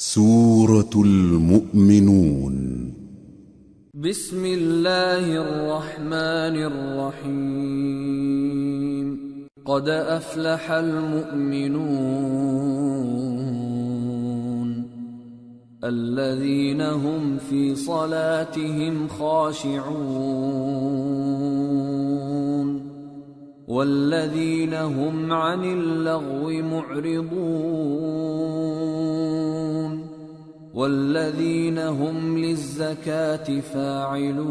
سورة المؤمنون بسم الله الرحمن الرحيم قد أفلح المؤمنون الذين هم في صلاتهم خاشعون والذين هم عن اللغو معرضون والذين هم للزكاة فاعلون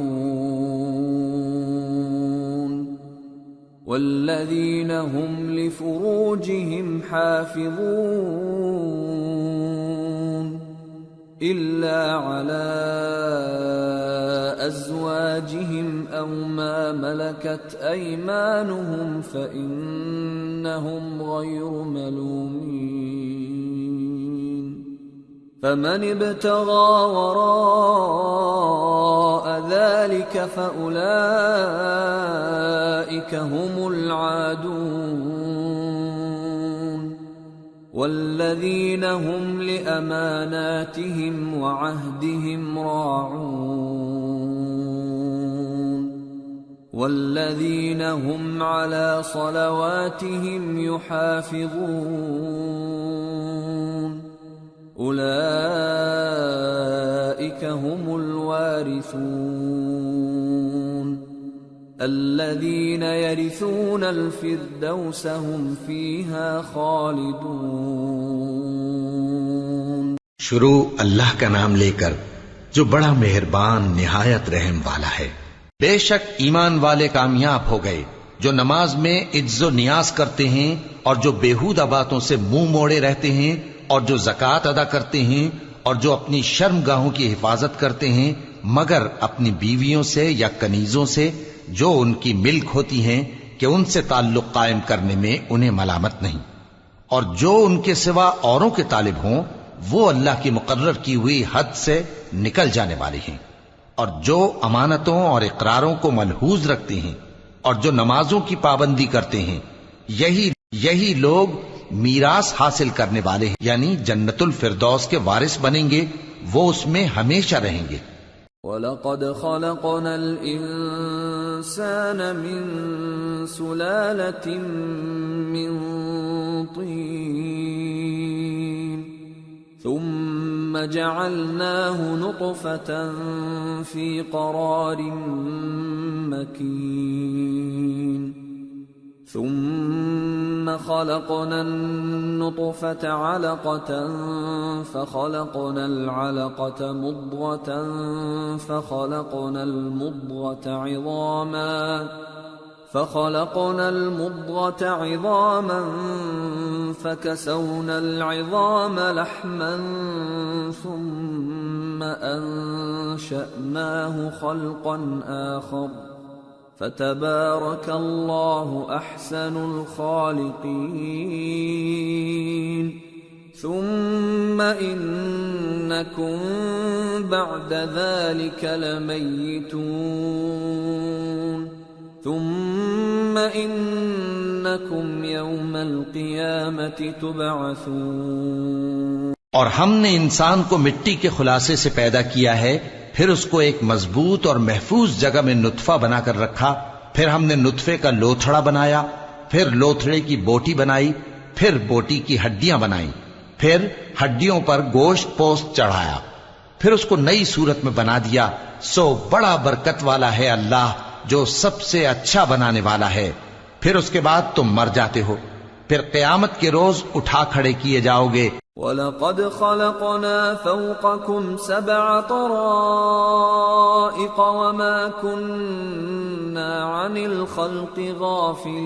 والذين هم لفروجهم حافظون إلا على أزواجهم أو ما ملكت أيمانهم فإنهم غير ملومين فمن ابتغى وراء ذلك فأولئك هم العادون والذين هم لأماناتهم وعهدهم راعون والذين هم على صلواتهم يحافظون أولئك هم الوارثون الذين يرثون الفردوس هم فيها خالدون۔ شروع اللہ کا نام لے کر جو بڑا مہربان نہایت رحم والا ہے۔ بے شک ایمان والے کامیاب ہو گئے جو نماز میں عجز و نیاز کرتے ہیں اور جو بیہودہ باتوں سے منہ موڑے رہتے ہیں اور جو زکوٰۃ ادا کرتے ہیں اور جو اپنی شرمگاہوں کی حفاظت کرتے ہیں مگر اپنی بیویوں سے یا کنیزوں سے جو ان کی ملک ہوتی ہیں کہ ان سے تعلق قائم کرنے میں انہیں ملامت نہیں، اور جو ان کے سوا اوروں کے طالب ہوں وہ اللہ کی مقرر کی ہوئی حد سے نکل جانے والے ہیں، اور جو امانتوں اور اقراروں کو ملحوظ رکھتے ہیں اور جو نمازوں کی پابندی کرتے ہیں یہی لوگ میراث حاصل کرنے والے ہیں، یعنی جنت الفردوس کے وارث بنیں گے، وہ اس میں ہمیشہ رہیں گے۔ وَلَقَدْ خَلَقْنَا الْإِنسَانَ مِنْ سُلَالَةٍ مِّنْ طِينٍ ثُمَّ جَعَلْنَاهُ نُطْفَةً فِي قَرَارٍ مَّكِينٍ ثم خلقنا النطفة علقة فخلقنا العلقة مضغة فخلقنا المضغة عظاما فكسونا العظام لحما ثم أنشأناه خلقا آخر فتبارك الله أحسن الخالقين ثم إنكم بعد ذلك لميتون ثم إنكم يوم القيامة تبعثون۔ اور ہم نے انسان کو مٹی کے خلاصے سے پیدا کیا ہے، پھر اس کو ایک مضبوط اور محفوظ جگہ میں نطفہ بنا کر رکھا، پھر ہم نے نطفے کا لوتھڑا بنایا، پھر لوتھڑے کی بوٹی بنائی، پھر بوٹی کی ہڈیاں بنائیں، پھر ہڈیوں پر گوشت پوست چڑھایا، پھر اس کو نئی صورت میں بنا دیا۔ سو بڑا برکت والا ہے اللہ جو سب سے اچھا بنانے والا ہے۔ پھر اس کے بعد تم مر جاتے ہو، پھر قیامت کے روز اٹھا کھڑے کیے جاؤ گے۔ وَلَقَدْ خَلَقْنَا فَوْقَكُمْ سَبْعَ طَرَائِقَ وَمَا كُنَّا عَنِ الْخَلْقِ غَافِلِينَ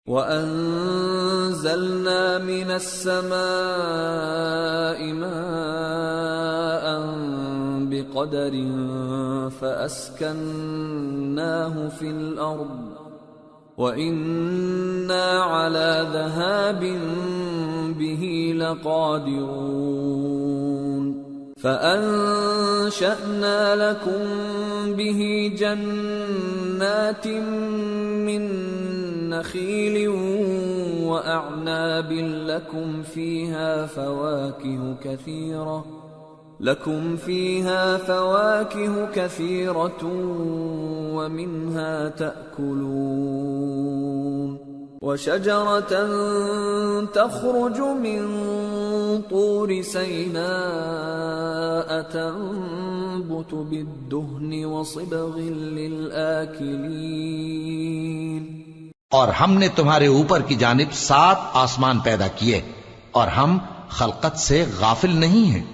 وَأَنزَلْنَا مِنَ السَّمَاءِ مَاءً بِقَدَرٍ فَأَسْكَنَّاهُ فِي الْأَرْضِ وَإِنَّا عَلَى ذَهَابٍ بِهِ لَقَادِرُونَ فَأَنشَأْنَا لَكُم بِهِ جَنَّاتٍ مِّن نخيل وأعناب لكم فيها فواكه كثيرة ومنها تأكلون وشجرة تخرج من طور سيناء تنبت بالدهن وصبغ للآكلين اور ہم نے تمہارے اوپر کی جانب 7 آسمان پیدا کیے اور ہم خلقت سے غافل نہیں ہیں،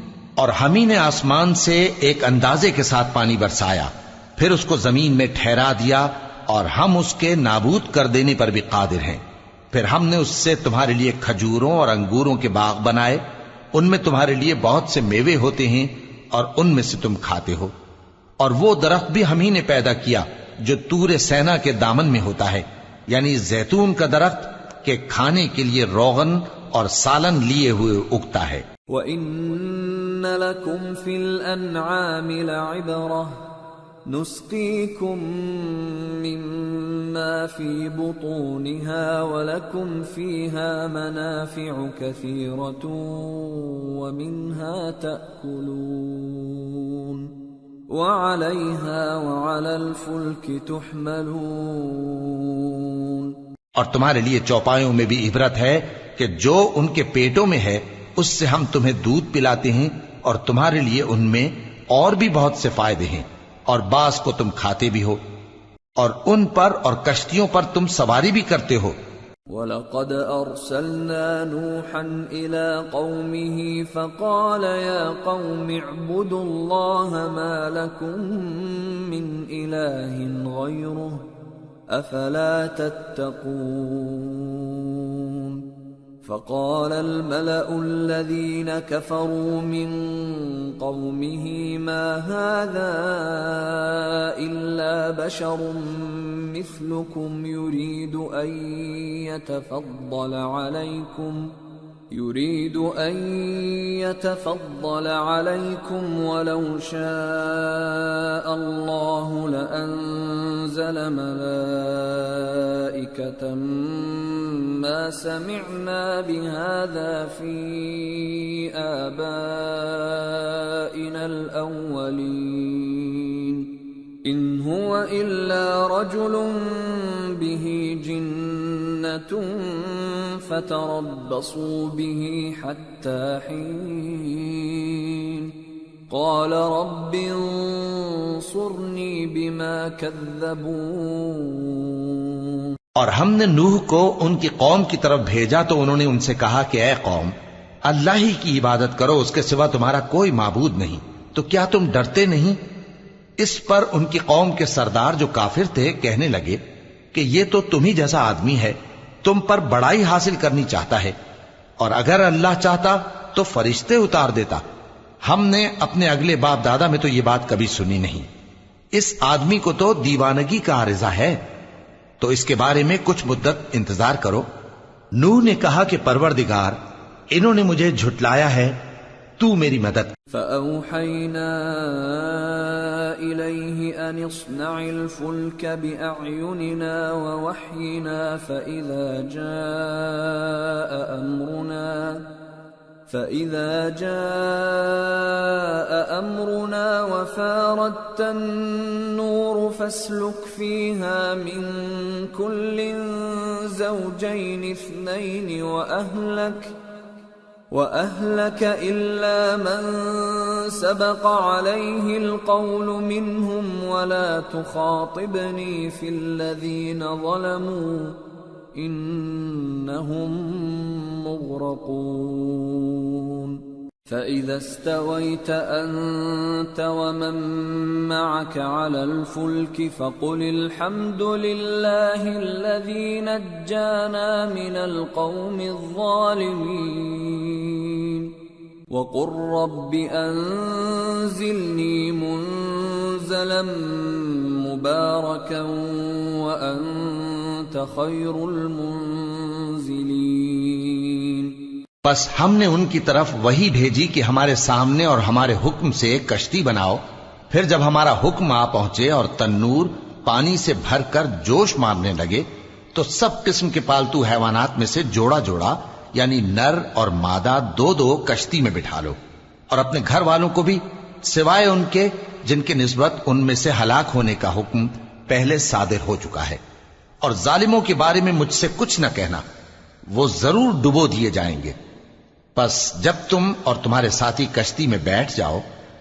اور ہم ہی نے آسمان سے ایک اندازے کے ساتھ پانی برسایا، پھر اس کو زمین میں ٹھہرا دیا، اور ہم اس کے نابود کر دینے پر بھی قادر ہیں۔ پھر ہم نے اس سے تمہارے لیے کھجوروں اور انگوروں کے باغ بنائے، ان میں تمہارے لیے بہت سے میوے ہوتے ہیں اور ان میں سے تم کھاتے ہو۔ اور وہ درخت بھی ہم ہی نے پیدا کیا جو طور سینا کے دامن میں ہوتا ہے، یعنی زیتون کا درخت کہ کھانے کے لیے روغن اور سالن لیے ہوئے اگتا ہے۔ وَإِنَّ لَكُمْ فِي الْأَنْعَامِ لَعِبْرَةً نُسْقِيكُم مِّمَّا فِي بُطُونِهَا وَلَكُمْ فِيهَا مَنَافِعُ كَثِيرَةٌ وَمِنْهَا تَأْكُلُونَ وَعَلَيْهَا وَعَلَى الْفُلْكِ تُحْمَلُونَ اور تمہارے لیے چوپایوں میں بھی عبرت ہے کہ جو ان کے پیٹوں میں ہے اس سے ہم تمہیں دودھ پلاتے ہیں، اور تمہارے لیے ان میں اور بھی بہت سے فائدے ہیں، اور بعض کو تم کھاتے بھی ہو، اور ان پر اور کشتیوں پر تم سواری بھی کرتے ہو۔ وَلَقَدْ أَرْسَلْنَا نُوحًا إِلَىٰ قَوْمِهِ فَقَالَ يَا قَوْمِ اعْبُدُوا اللَّهَ مَا لَكُم مِّنْ إِلَٰهٍ غَيْرُهُ أَفَلَا تَتَّقُونَ فَقَالَ الْمَلَأُ الَّذِينَ كَفَرُوا مِن قَوْمِهِ مَا هَٰذَا إِلَّا بَشَرٌ مِّثْلُكُمْ يُرِيدُ أَن يَتَفَضَّلَ عَلَيْكُمْ وَلَوْ شَاءَ اللَّهُ لَأَنزَلَ مَلَائِكَةً مَّا سَمِعْنَا بِهَٰذَا فِي آبَائِنَا الْأَوَّلِينَ إِنْ هُوَ إِلَّا رَجُلٌ بِهِ جِنَّةٌ فَتَرَبَّصُوا بِهِ حَتَّى حِينٍ قَالَ رَبِّ انصُرْنِي بِمَا كَذَّبُونِ اور ہم نے نوح کو ان کی قوم کی طرف بھیجا تو انہوں نے ان سے کہا کہ اے قوم، اللہ ہی کی عبادت کرو، اس کے سوا تمہارا کوئی معبود نہیں، تو کیا تم ڈرتے نہیں؟ اس پر ان کی قوم کے سردار جو کافر تھے کہنے لگے کہ یہ تو تم ہی جیسا آدمی ہے، تم پر بڑائی حاصل کرنی چاہتا ہے، اور اگر اللہ چاہتا تو فرشتے اتار دیتا۔ ہم نے اپنے اگلے باپ دادا میں تو یہ بات کبھی سنی نہیں، اس آدمی کو تو دیوانگی کا عارضہ ہے، تو اس کے بارے میں کچھ مدت انتظار کرو۔ نوح نے کہا کہ پروردگار، انہوں نے مجھے جھٹلایا ہے، تو میری مدد۔ فَأَوْحَيْنَا إِلَيْهِ أَنِ اصْنَعِ الْفُلْكَ بِأَعْيُنِنَا وَوَحْيِنَا فَإِذَا جَاءَ أَمْرُنَا وَفَارَتِ النُّورُ فَاسْلُكْ فِيهَا مِن كُلٍّ زَوْجَيْنِ اثْنَيْنِ وَأَهْلَكَ إِلَّا مَن سَبَقَ عَلَيْهِ الْقَوْلُ مِنْهُمْ وَلَا تُخَاطِبْنِي فِي الَّذِينَ ظَلَمُوا إِنَّهُمْ مُغْرَقُونَ فَإِذَا اسْتَوَيْتَ أَنْتَ وَمَن مَّعَكَ عَلَى الْفُلْكِ فَقُلِ الْحَمْدُ لِلَّهِ الَّذِي نَجَّانَا مِنَ الْقَوْمِ الظَّالِمِينَ وَقُل رَّبِّ أَنزِلْنِي مُنزَلًا مُبَارَكًا وَأَنتَ خَيْرُ الْمُنزِلِينَ بس ہم نے ان کی طرف وہی بھیجی کہ ہمارے سامنے اور ہمارے حکم سے ایک کشتی بناؤ، پھر جب ہمارا حکم آ پہنچے اور تنور پانی سے بھر کر جوش مارنے لگے تو سب قسم کے پالتو حیوانات میں سے جوڑا جوڑا یعنی نر اور مادہ دو دو کشتی میں بٹھا لو، اور اپنے گھر والوں کو بھی سوائے ان کے جن کی نسبت ان میں سے ہلاک ہونے کا حکم پہلے صادر ہو چکا ہے، اور ظالموں کے بارے میں مجھ سے کچھ نہ کہنا، وہ ضرور ڈبو دیے جائیں گے۔ پس جب تم اور تمہارے ساتھی کشتی میں بیٹھ جاؤ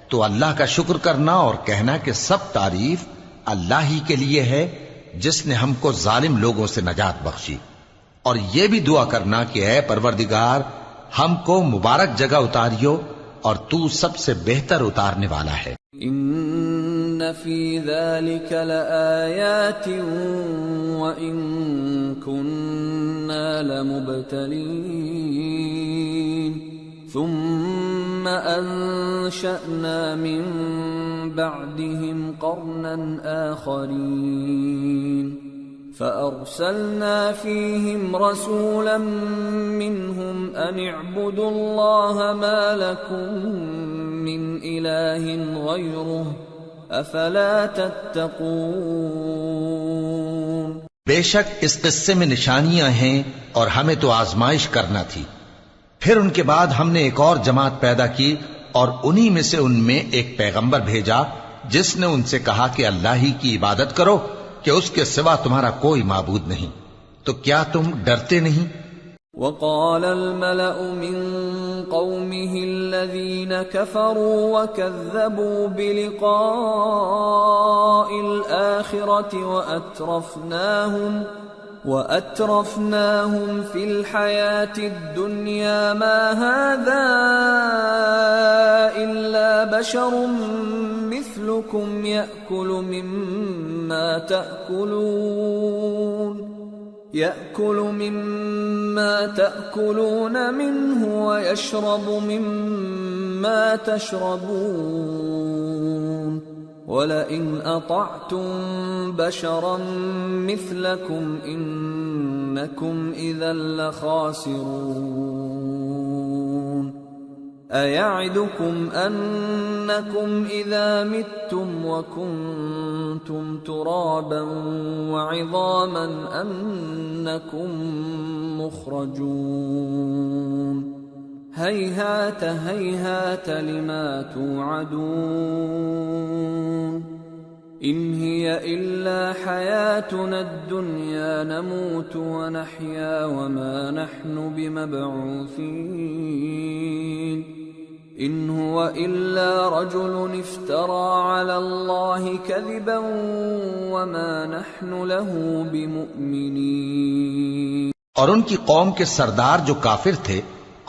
تو اللہ کا شکر کرنا اور کہنا کہ سب تعریف اللہ ہی کے لیے ہے جس نے ہم کو ظالم لوگوں سے نجات بخشی، اور یہ بھی دعا کرنا کہ اے پروردگار ہم کو مبارک جگہ اتاریو اور تو سب سے بہتر اتارنے والا ہے۔ ان فی ذلک لآیات وان کننا لمبتلین ثم انشأنا من بعدهم قرنا آخرین فأرسلنا فيهم رسولا منهم أن اعبدوا الله ما لكم من إله غيره أفلا تتقون۔ بے شک اس قصے میں نشانیاں ہیں اور ہمیں تو آزمائش کرنا تھی، پھر ان کے بعد ہم نے ایک اور جماعت پیدا کی اور انہی میں سے ان میں ایک پیغمبر بھیجا جس نے ان سے کہا کہ اللہ ہی کی عبادت کرو کہ اس کے سوا تمہارا کوئی معبود نہیں، تو کیا تم ڈرتے نہیں؟ وقال الملأ من قومه الذين كفروا وكذبوا بلقاء الآخرة وأترفناهم في الحياة الدنيا ما هذا إلا بشر مثلكم يأكل مما تأكلون منه ويشرب مما تشربون ولئن أطعتم بشرا مثلكم إنكم إذا لخاسرون أيعدكم أنكم إذا متم وكنتم ترابا وعظاما أنكم مخرجون هيهات هيهات لما توعدون إن هي إلا حياتنا الدنيا نموت ونحيا وما نحن بمبعوثين إن هو إلا رجل افترى على الله كذبا وما نحن له بمؤمنين۔ اور ان کی قوم کے سردار جو کافر تھے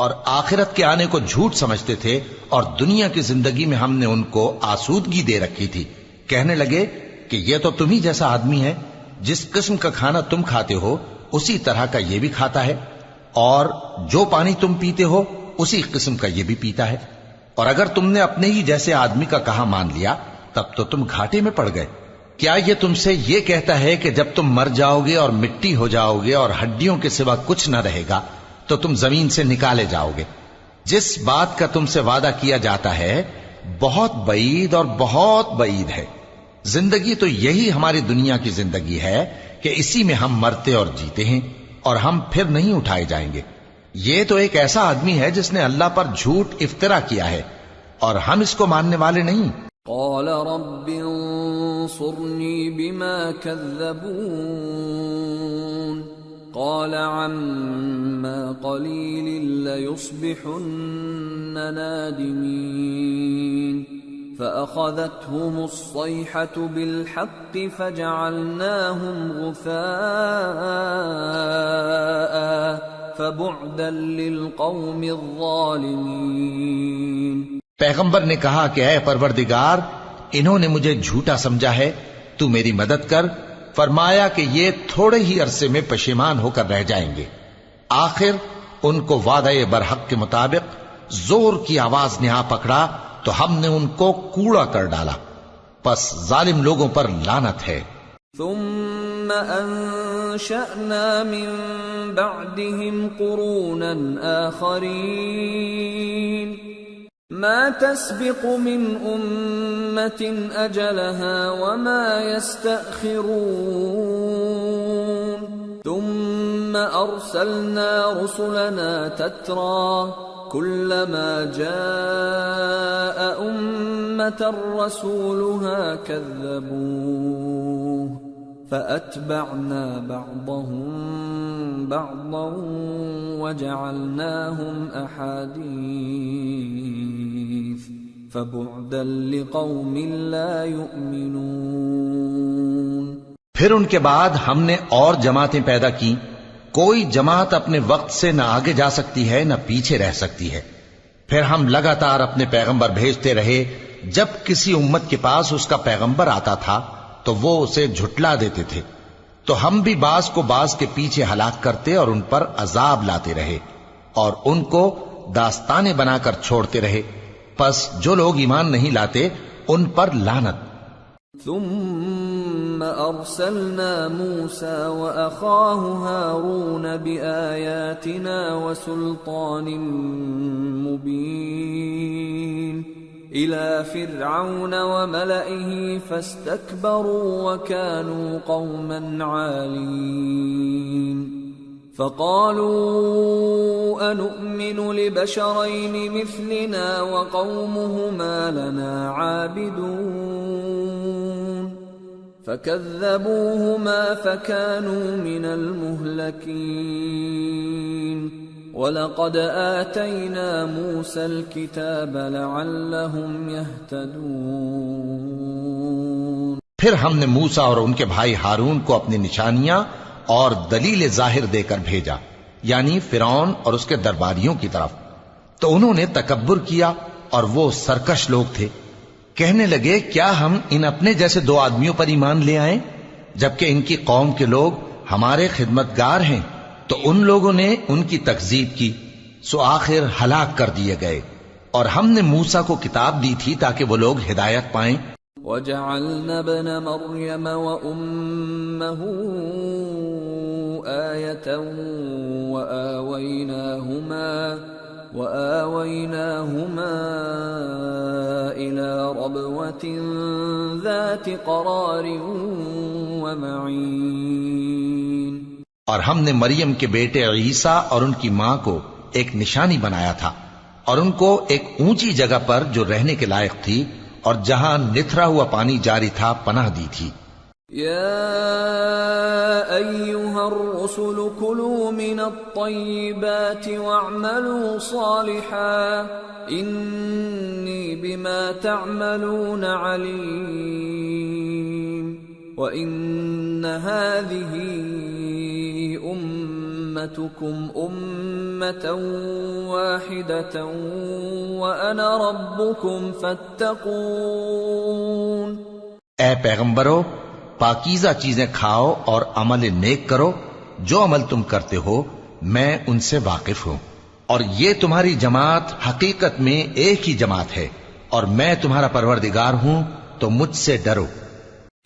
اور آخرت کے آنے کو جھوٹ سمجھتے تھے اور دنیا کی زندگی میں ہم نے ان کو آسودگی دے رکھی تھی، کہنے لگے کہ یہ تو تم ہی جیسا آدمی ہے، جس قسم کا کھانا تم کھاتے ہو اسی طرح کا یہ بھی کھاتا ہے، اور جو پانی تم پیتے ہو اسی قسم کا یہ بھی پیتا ہے، اور اگر تم نے اپنے ہی جیسے آدمی کا کہا مان لیا تب تو تم گھاٹے میں پڑ گئے۔ کیا یہ تم سے یہ کہتا ہے کہ جب تم مر جاؤ گے اور مٹی ہو جاؤ گے اور ہڈیوں کے سوا کچھ نہ رہے گا تو تم زمین سے نکالے جاؤ گے؟ جس بات کا تم سے وعدہ کیا جاتا ہے بہت بعید اور بہت بعید ہے۔ زندگی تو یہی ہماری دنیا کی زندگی ہے کہ اسی میں ہم مرتے اور جیتے ہیں، اور ہم پھر نہیں اٹھائے جائیں گے۔ یہ تو ایک ایسا آدمی ہے جس نے اللہ پر جھوٹ افطرا کیا ہے، اور ہم اس کو ماننے والے نہیں۔ قال رب انصرني بما كذبون قال عما قليل ليصبحن نادمين فأخذتهم الصيحة بالحق فجعلناهم غثاء فبعدا للقوم الظالمين۔ پیغمبر نے کہا کہ اے پروردگار انہوں نے مجھے جھوٹا سمجھا ہے، تو میری مدد کر۔ فرمایا کہ یہ تھوڑے ہی عرصے میں پشیمان ہو کر رہ جائیں گے۔ آخر ان کو وعدہ برحق کے مطابق زور کی آواز نے آ پکڑا تو ہم نے ان کو کوڑا کر ڈالا، پس ظالم لوگوں پر لعنت ہے۔ ثم انشأنا من بعدهم قرونا آخرين ما تسبق من أمة أجلها وما يستأخرون ثم أرسلنا رسلنا تترى كلما جاء أمة رسولها كذبوه فأتبعنا بعضهم بعضا وجعلناهم أحاديث فبعدا لقوم لا يؤمنون۔ پھر ان کے بعد ہم نے اور جماعتیں پیدا کی، کوئی جماعت اپنے وقت سے نہ آگے جا سکتی ہے نہ پیچھے رہ سکتی ہے۔ پھر ہم لگاتار اپنے پیغمبر بھیجتے رہے، جب کسی امت کے پاس اس کا پیغمبر آتا تھا تو وہ اسے جھٹلا دیتے تھے، تو ہم بھی بعض کو بعض کے پیچھے ہلاک کرتے اور ان پر عذاب لاتے رہے اور ان کو داستانیں بنا کر چھوڑتے رہے۔ پس جو لوگ ایمان نہیں لاتے ان پر لعنت۔ ثم أرسلنا موسى وأخاه هارون بآياتنا وسلطان مبين إلى فرعون وملئه فاستكبروا وكانوا قوما عالين فقالوا أنؤمن لبشرين مثلنا وقومهما لنا عابدون فكذبوهما فكانوا من المهلكين وَلَقَدْ آتَيْنَا مُوسَى الْكِتَابَ لَعَلَّهُمْ يَهْتَدُونَ۔ پھر ہم نے موسیٰ اور ان کے بھائی ہارون کو اپنی نشانیاں اور دلیل ظاہر دے کر بھیجا، یعنی فرعون اور اس کے درباریوں کی طرف، تو انہوں نے تکبر کیا اور وہ سرکش لوگ تھے۔ کہنے لگے کیا ہم ان اپنے جیسے دو آدمیوں پر ایمان لے آئیں جبکہ ان کی قوم کے لوگ ہمارے خدمتگار ہیں؟ تو ان لوگوں نے ان کی تکذیب کی، سو آخر ہلاک کر دیے گئے۔ اور ہم نے موسیٰ کو کتاب دی تھی تاکہ وہ لوگ ہدایت پائیں۔ وَجَعَلْنَا ابْنَ مَرْيَمَ وَأُمَّهُ آيَةً وَآوَيْنَاهُمَا إِلَى رَبْوَةٍ ذَاتِ قَرَارٍ وَمَعِينٍ۔ اور ہم نے مریم کے بیٹے عیسیٰ اور ان کی ماں کو ایک نشانی بنایا تھا اور ان کو ایک اونچی جگہ پر جو رہنے کے لائق تھی اور جہاں نتھرا ہوا پانی جاری تھا پناہ دی تھی۔ یا ایھا الرسل کلوا من الطیبات واعملوا صالحا انی بما تعملون علیم وَإِنَّ هَذِهِ أُمَّتُكُمْ أُمَّةً وَاحِدَةً وَأَنَا رَبُّكُمْ فَاتَّقُونِ۔ اے پیغمبرو، پاکیزہ چیزیں کھاؤ اور عمل نیک کرو، جو عمل تم کرتے ہو میں ان سے واقف ہوں، اور یہ تمہاری جماعت حقیقت میں ایک ہی جماعت ہے اور میں تمہارا پروردگار ہوں، تو مجھ سے ڈرو۔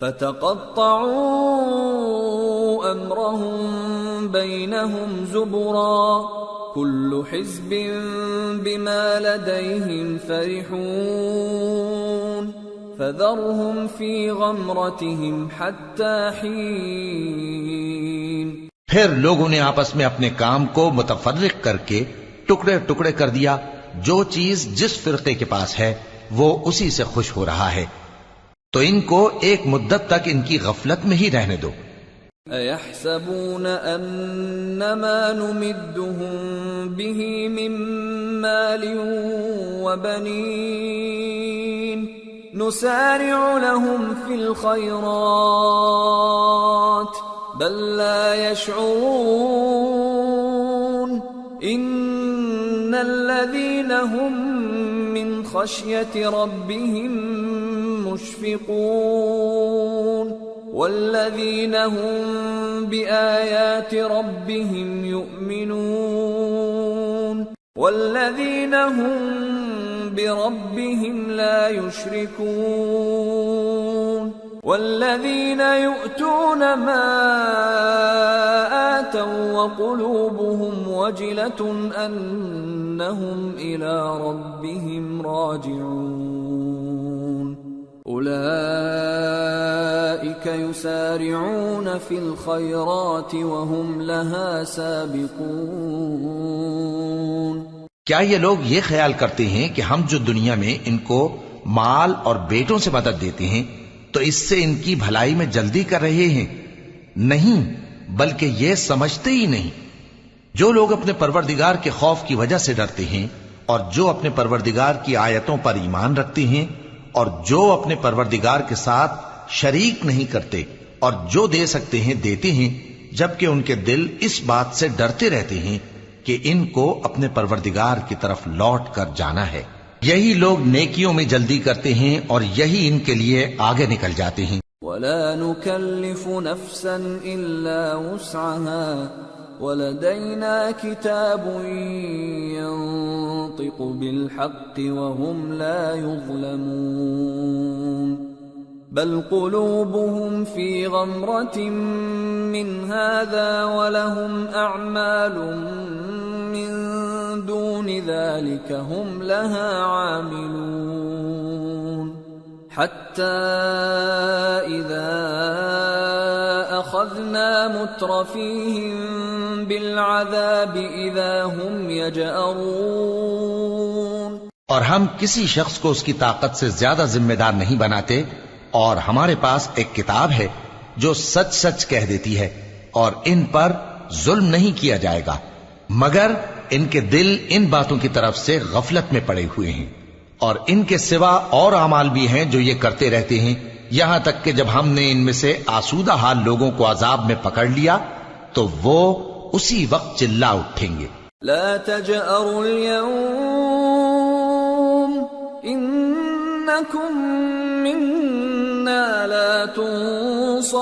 فَتَقَطَّعُوا أَمْرَهُمْ بَيْنَهُمْ زُبُرًا كُلُّ حِزْبٍ بِمَا لَدَيْهِمْ فَرِحُونَ فَذَرْهُمْ فِي غَمْرَتِهِمْ حَتَّى حِينٍ۔ پھر لوگوں نے آپس میں اپنے کام کو متفرق کر کے ٹکڑے ٹکڑے کر دیا، جو چیز جس فرقے کے پاس ہے وہ اسی سے خوش ہو رہا ہے، تو ان کو ایک مدت تک ان کی غفلت میں ہی رہنے دو۔ اَيَحْسَبُونَ أَنَّمَا نُمِدُّهُم بِهِ مِن مَّالٍ وَبَنِينَ نُسَارِعُ لَهُمْ فِي الْخَيْرَاتِ بَل لَّا يَشْعُرُونَ إِنَّ الَّذِينَ هُم مِّن خَشْيَةِ رَبِّهِم مشفقون والذین هم بآیات ربهم یؤمنون والذین هم بربهم لا یشرکون والذین یؤتون ما آتوا وقلوبهم وجلة أنهم إلى ربهم راجعون۔ أولئك أولئك يسارعون في الخيرات وهم لها سابقون۔ کیا یہ لوگ یہ خیال کرتے ہیں کہ ہم جو دنیا میں ان کو مال اور بیٹوں سے مدد دیتے ہیں تو اس سے ان کی بھلائی میں جلدی کر رہے ہیں؟ نہیں، بلکہ یہ سمجھتے ہی نہیں۔ جو لوگ اپنے پروردگار کے خوف کی وجہ سے ڈرتے ہیں اور جو اپنے پروردگار کی آیتوں پر ایمان رکھتے ہیں اور جو اپنے پروردگار کے ساتھ شریک نہیں کرتے اور جو دے سکتے ہیں دیتے ہیں، جبکہ ان کے دل اس بات سے ڈرتے رہتے ہیں کہ ان کو اپنے پروردگار کی طرف لوٹ کر جانا ہے، یہی لوگ نیکیوں میں جلدی کرتے ہیں اور یہی ان کے لیے آگے نکل جاتے ہیں۔ ولا نكلف نفسا إلا وسعها ولدينا كتاب ينطق بالحق وهم لا يظلمون بل قلوبهم في غمرة من هذا ولهم أعمال من دون ذلك هم لها عاملون حتى إذا أخذنا مترفيهم بالعذاب إذا هم يجأرون۔ اور ہم کسی شخص کو اس کی طاقت سے زیادہ ذمہ دار نہیں بناتے، اور ہمارے پاس ایک کتاب ہے جو سچ سچ کہہ دیتی ہے، اور ان پر ظلم نہیں کیا جائے گا، مگر ان کے دل ان باتوں کی طرف سے غفلت میں پڑے ہوئے ہیں، اور ان کے سوا اور اعمال بھی ہیں جو یہ کرتے رہتے ہیں، یہاں تک کہ جب ہم نے ان میں سے آسودہ حال لوگوں کو عذاب میں پکڑ لیا تو وہ اسی وقت چلا اٹھیں گے۔ لا تجأروا اليوم إنكم منا لا تنصرون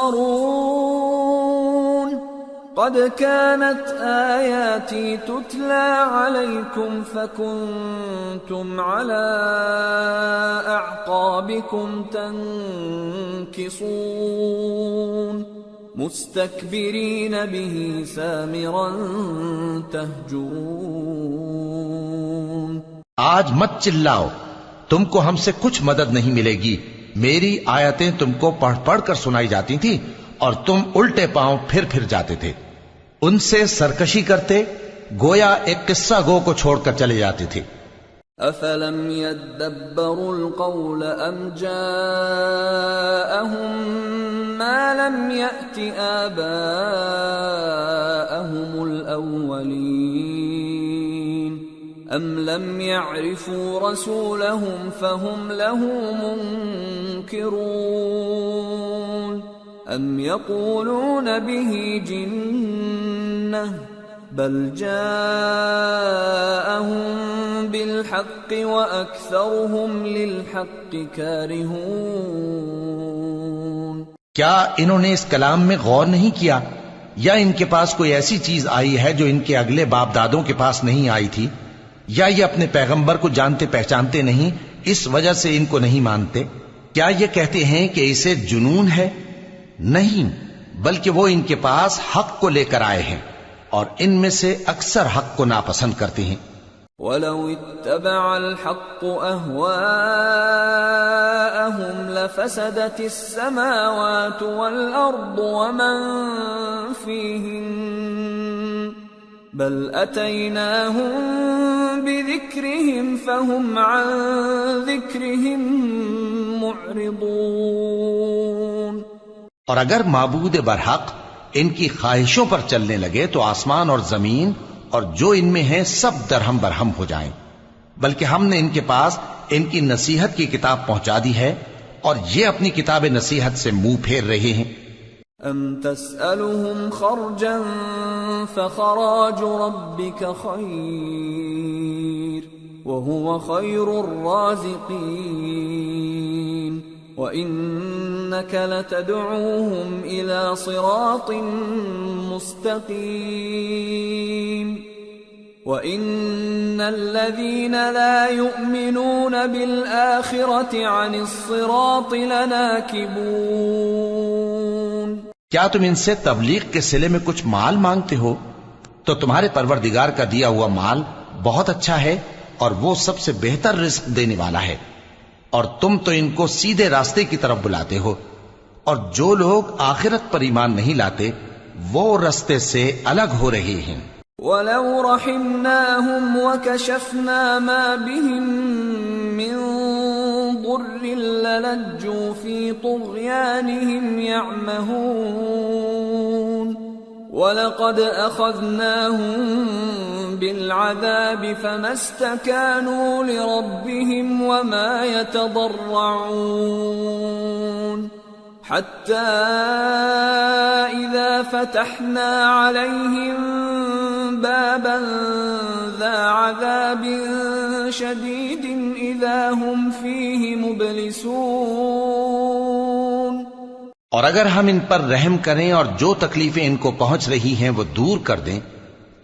قد كانت آياتي تتلى عليكم فكنتم على أعقابكم تنكصون مستكبرين به سامرا تهجرون۔ آج مت چلاؤ، تم کو ہم سے کچھ مدد نہیں ملے گی، میری آیتیں تم کو پڑھ پڑھ کر سنائی جاتی تھی اور تم الٹے پاؤں پھر پھر جاتے تھے، ان سے سرکشی کرتے، گویا ایک قصہ گو کو چھوڑ کر چلے جاتے تھے۔ أفلم يدبروا القول أم جاءهم ما لم يأت آباءهم الأولين أم لم يعرفوا رسولهم فهم له منكرون أم يقولون به جنة بل جاءهم بالحق وأكثرهم للحق كارهون۔ کیا انہوں نے اس کلام میں غور نہیں کیا، یا ان کے پاس کوئی ایسی چیز آئی ہے جو ان کے اگلے باپ دادوں کے پاس نہیں آئی تھی، یا یہ اپنے پیغمبر کو جانتے پہچانتے نہیں اس وجہ سے ان کو نہیں مانتے؟ کیا یہ کہتے ہیں کہ اسے جنون ہے؟ نہیں، بلکہ وہ ان کے پاس حق کو لے کر آئے ہیں اور ان میں سے اکثر حق کو ناپسند کرتے ہیں۔ وَلَوِ اتَّبَعَ الْحَقُّ أَهْوَاءَهُمْ لَفَسَدَتِ السَّمَاوَاتُ وَالْأَرْضُ وَمَنْ فِيهِنَّ بَلْ أَتَيْنَاهُمْ بِذِكْرِهِمْ فَهُمْ عَنْ ذِكْرِهِمْ مُعْرِضُونَ۔ اور اگر معبود برحق ان کی خواہشوں پر چلنے لگے تو آسمان اور زمین اور جو ان میں ہیں سب درہم برہم ہو جائیں، بلکہ ہم نے ان کے پاس ان کی نصیحت کی کتاب پہنچا دی ہے اور یہ اپنی کتاب نصیحت سے منہ پھیر رہے ہیں۔ ام تسألهم خرجا فخراج ربك خير وهو خير الرازقين وإنك لتدعوهم إلى صراط مستقيم وإن الذين لا يؤمنون بالآخرة عن الصراط لناكبون۔ کیا تم ان سے تبلیغ کے صلے میں کچھ مال مانگتے ہو؟ تو تمہارے پروردگار کا دیا ہوا مال بہت اچھا ہے اور وہ سب سے بہتر رزق دینے والا ہے، اور تم تو ان کو سیدھے راستے کی طرف بلاتے ہو، اور جو لوگ آخرت پر ایمان نہیں لاتے وہ رستے سے الگ ہو رہے ہیں۔ وَلَوْ رَحِمْنَاهُمْ وَكَشَفْنَا مَا بِهِمْ مِنْ ضُرٍّ لَلَجُّوا فِي طُغْيَانِهِمْ يَعْمَهُونَ وَلَقَدْ أَخَذْنَاهُمْ بِالْعَذَابِ فَمَا اسْتَكَانُوا لِرَبِّهِمْ وَمَا يَتَضَرَّعُونَ حتى إذا فتحنا عليهم بابا ذا عذاب شديد إذا هم فيه مبلسون۔ اور اگر ہم ان پر رحم کریں اور جو تکلیفیں ان کو پہنچ رہی ہیں وہ دور کر دیں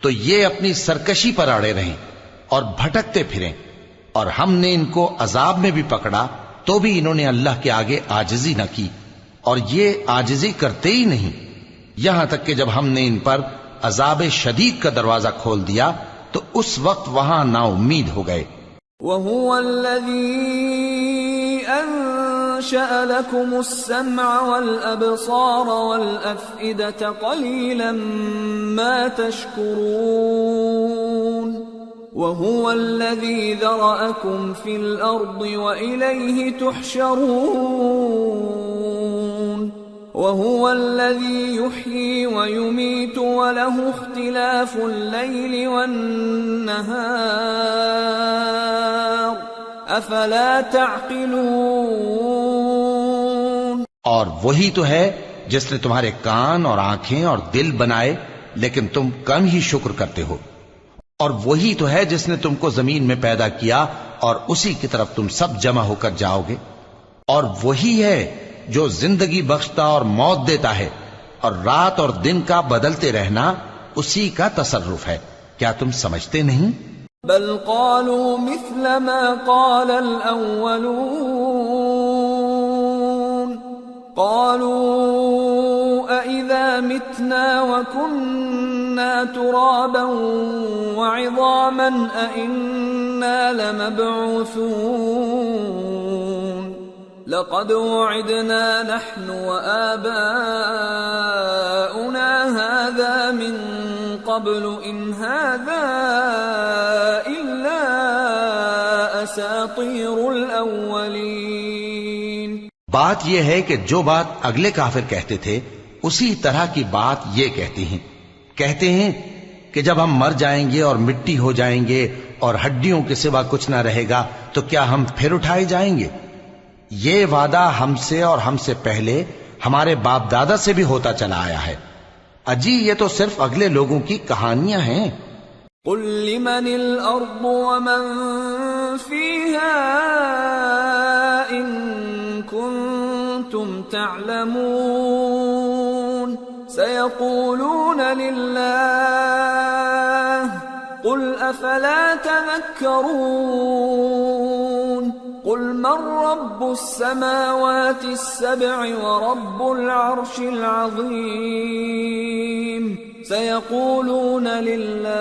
تو یہ اپنی سرکشی پر اڑے رہیں اور بھٹکتے پھریں، اور ہم نے ان کو عذاب میں بھی پکڑا تو بھی انہوں نے اللہ کے آگے عاجزی نہ کی، اور یہ عاجزی کرتے ہی نہیں، یہاں تک کہ جب ہم نے ان پر عذاب شدید کا دروازہ کھول دیا تو اس وقت وہاں نا امید ہو گئے۔ وَهُوَ الَّذِي أَنشَأَ لَكُمُ السَّمْعَ وَالْأَبْصَارَ وَالْأَفْئِدَةَ قَلِيلًا مَا تَشْكُرُونَ وَهُوَ الَّذِي ذَرَأَكُمْ فِي الْأَرْضِ وَإِلَيْهِ تُحْشَرُونَ وَهُوَ الَّذِي يُحْيِي وَيُمِيتُ وَلَهُ اخْتِلَافُ اللَّيْلِ وَالنَّهَارِ أَفَلَا تَعْقِلُونَ۔ اور وہی تو ہے جس نے تمہارے کان اور آنکھیں اور دل بنائے لیکن تم کم ہی شکر کرتے ہو، اور وہی تو ہے جس نے تم کو زمین میں پیدا کیا اور اسی کی طرف تم سب جمع ہو کر جاؤ گے، اور وہی ہے جو زندگی بخشتا اور موت دیتا ہے، اور رات اور دن کا بدلتے رہنا اسی کا تصرف ہے، کیا تم سمجھتے نہیں؟ بل قالوا مثل ما قال الأولون قالوا أإذا متنا وكنا ترابا وعظاما أإنا لمبعوثون لقد وعدنا نحن وآباؤنا هذا من قبل إن هذا إلا أساطير الأولين۔ بات یہ ہے کہ جو بات اگلے کافر کہتے تھے اسی طرح کی بات یہ کہتے ہیں کہ جب ہم مر جائیں گے اور مٹی ہو جائیں گے اور ہڈیوں کے سوا کچھ نہ رہے گا تو کیا ہم پھر اٹھائے جائیں گے؟ یہ وعدہ ہم سے اور ہم سے پہلے ہمارے باپ دادا سے بھی ہوتا چلا آیا ہے، اجی یہ تو صرف اگلے لوگوں کی کہانیاں ہیں۔ قل لمن الأرض ومن فيها إن كنتم تعلمون سيقولون لله قل أفلا تذكرون قل من رب السماوات السبع ورب العرش العظيم سيقولون لله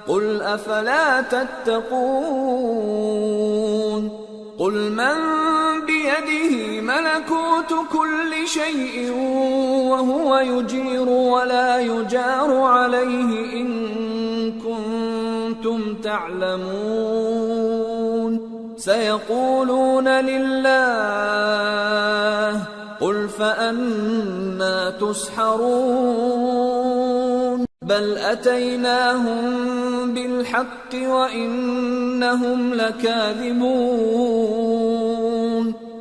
قل أفلا تتقون قل من بيده ملكوت كل شيء وهو يجير ولا يجار عليه إن كنتم تعلمون سيقولون لله قل فأنا تسحرون بل أتيناهم بالحق وإنهم لكاذبون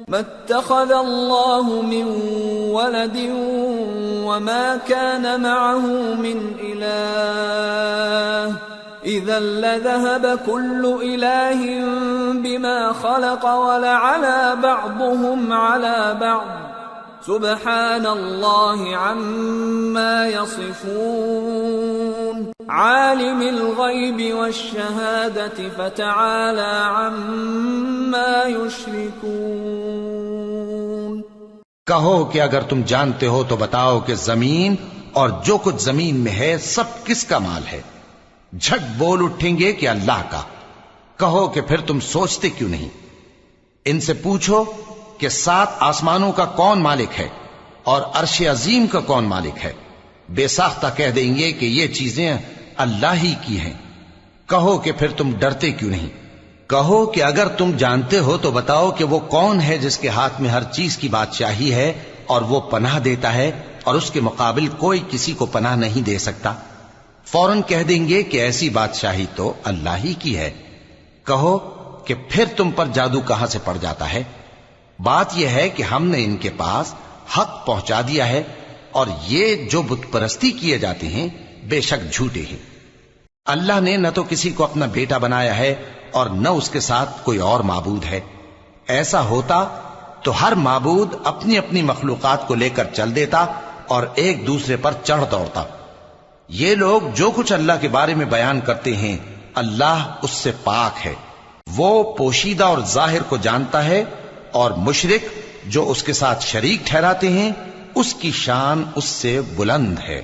ما اتخذ الله من ولد وما كان معه من إله إذا لذهب كل إله بما خلق ولعلى بعضهم على بعض سبحان الله عما يصفون عالم الغيب والشهادة فتعالى عما يشركون۔ کہو کہ اگر تم جانتے ہو تو بتاؤ کہ زمین اور جو کچھ زمین میں ہے سب کس کا مال ہے؟ جھٹ بول اٹھیں گے کہ اللہ کا۔ کہو کہ پھر تم سوچتے کیوں نہیں؟ ان سے پوچھو کہ 7 آسمانوں کا کون مالک ہے اور عرش عظیم کا کون مالک ہے؟ بے ساختہ کہہ دیں گے کہ یہ چیزیں اللہ ہی کی ہیں۔ کہو کہ پھر تم ڈرتے کیوں نہیں؟ کہو کہ اگر تم جانتے ہو تو بتاؤ کہ وہ کون ہے جس کے ہاتھ میں ہر چیز کی بادشاہی ہے اور وہ پناہ دیتا ہے اور اس کے مقابل کوئی کسی کو پناہ نہیں دے سکتا۔ فوراً کہہ دیں گے کہ ایسی بادشاہی تو اللہ ہی کی ہے۔ کہو کہ پھر تم پر جادو کہاں سے پڑ جاتا ہے؟ بات یہ ہے کہ ہم نے ان کے پاس حق پہنچا دیا ہے، اور یہ جو بت پرستی کیے جاتے ہیں بے شک جھوٹے ہیں۔ اللہ نے نہ تو کسی کو اپنا بیٹا بنایا ہے اور نہ اس کے ساتھ کوئی اور معبود ہے۔ ایسا ہوتا تو ہر معبود اپنی اپنی مخلوقات کو لے کر چل دیتا اور ایک دوسرے پر چڑھ دوڑتا۔ یہ لوگ جو کچھ اللہ کے بارے میں بیان کرتے ہیں اللہ اس سے پاک ہے، وہ پوشیدہ اور ظاہر کو جانتا ہے، اور مشرک جو اس کے ساتھ شریک ٹھہراتے ہیں اس کی شان اس سے بلند ہے۔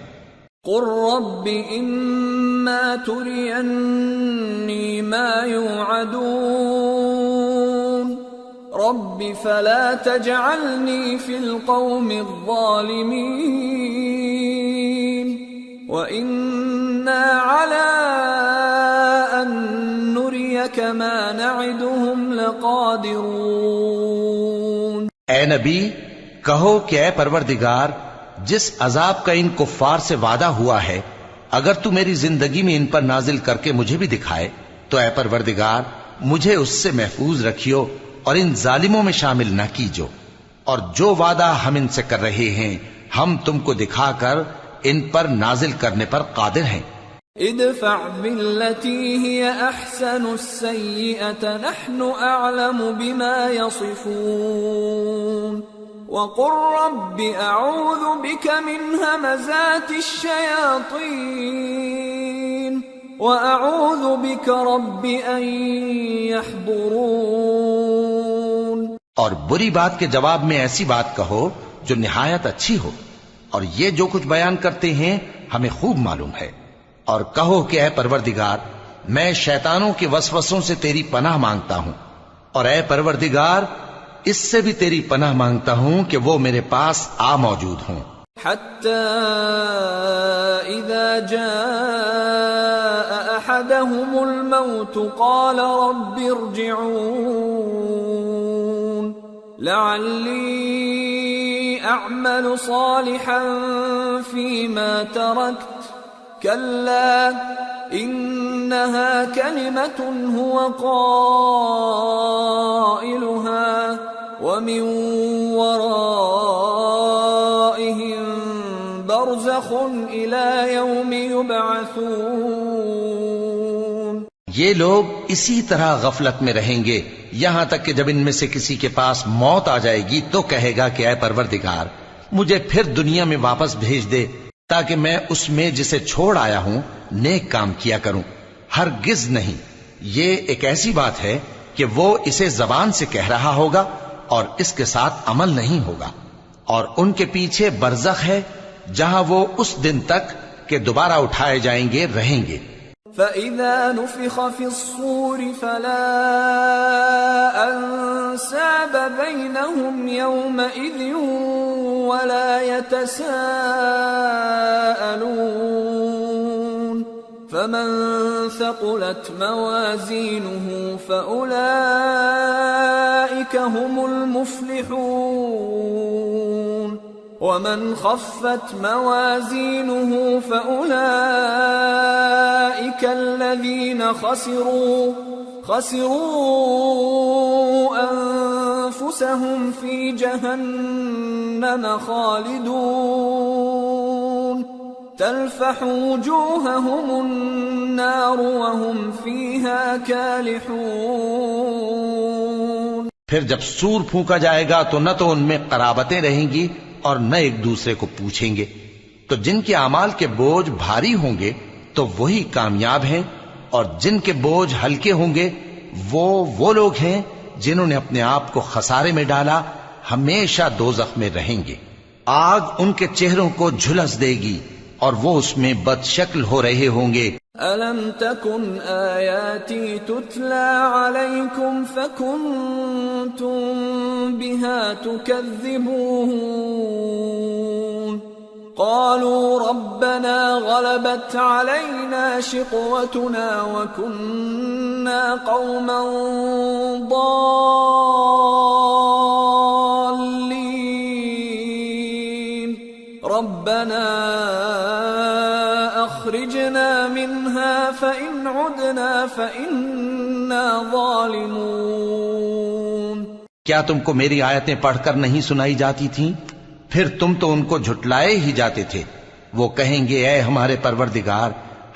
قل رب اما ترینی ما یوعدون رب فلا تجعلنی فی القوم الظالمین وإنا على أن نريك ما نعدهم لقادرون۔ اے نبی کہو کہ اے پروردگار، جس عذاب کا ان کفار سے وعدہ ہوا ہے اگر تو میری زندگی میں ان پر نازل کر کے مجھے بھی دکھائے تو اے پروردگار مجھے اس سے محفوظ رکھیو اور ان ظالموں میں شامل نہ کیجو، اور جو وعدہ ہم ان سے کر رہے ہیں ہم تم کو دکھا کر ان پر نازل کرنے پر قادر ہیں۔ ادفع بالتي هي احسن السيئة نحن اعلم بما يصفون وقل رب اعوذ بك من همزات الشياطين واعوذ بك رب ان يحضرون۔ اور بری بات کے جواب میں ایسی بات کہو جو نہایت اچھی ہو، اور یہ جو کچھ بیان کرتے ہیں ہمیں خوب معلوم ہے۔ اور کہو کہ اے پروردگار میں شیطانوں کے وسوسوں سے تیری پناہ مانگتا ہوں، اور اے پروردگار اس سے بھی تیری پناہ مانگتا ہوں کہ وہ میرے پاس آ موجود ہوں۔ حتى اذا جاء احدهم الموت قال رب ارجعون لعلی اعمل صالحا فيما تركت كلا انها كلمة هو قائلها ومن ورائهم برزخ الى يوم يبعثون۔ یہ لوگ اسی طرح غفلت میں رہیں گے یہاں تک کہ جب ان میں سے کسی کے پاس موت آ جائے گی تو کہے گا کہ اے پروردگار مجھے پھر دنیا میں واپس بھیج دے تاکہ میں اس میں جسے چھوڑ آیا ہوں نیک کام کیا کروں۔ ہرگز نہیں، یہ ایک ایسی بات ہے کہ وہ اسے زبان سے کہہ رہا ہوگا اور اس کے ساتھ عمل نہیں ہوگا، اور ان کے پیچھے برزخ ہے جہاں وہ اس دن تک کہ دوبارہ اٹھائے جائیں گے رہیں گے۔ فَإِذَا نُفِخَ فِي الصُّورِ فَلَا أَنْسَابَ بَيْنَهُمْ يَوْمَئِذٍ وَلَا يَتَسَاءَلُونَ فَمَنْ ثَقُلَتْ مَوَازِينُهُ فَأُولَئِكَ هُمُ الْمُفْلِحُونَ وَمَنْ خَفَّتْ مَوَازِينُهُ فَأُولَئِكَ الَّذِينَ خَسِرُوا أَنفُسَهُمْ فِي جَهَنَّمَ خَالِدُونَ تَلْفَحُ وُجُوهَهُمُ النَّارُ وَهُمْ فِيهَا كَالِحُونَ۔ پھر جب سور پھونکا جائے گا تو نہ تو ان میں قرابتیں رہیں گی اور نہ ایک دوسرے کو پوچھیں گے، تو جن کے اعمال کے بوجھ بھاری ہوں گے تو وہی کامیاب ہیں، اور جن کے بوجھ ہلکے ہوں گے وہ لوگ ہیں جنہوں نے اپنے آپ کو خسارے میں ڈالا، ہمیشہ دوزخ میں رہیں گے۔ آگ ان کے چہروں کو جھلس دے گی اور وہ اس میں بد شکل ہو رہے ہوں گے۔ ألم تكن آياتي تتلى عليكم فكنتم بها تكذبون قالوا ربنا غلبت علينا شقوتنا وكنا قوما ضالين ربنا أخرجنا منها فإن عدنا فإنا ظالمون کیا تم کو میری آیتیں پڑھ کر نہیں سنائی جاتی تھیں؟ پھر تم تو ان کو جھٹلائے ہی جاتے تھے۔ وہ کہیں گے اے ہمارے پروردگار،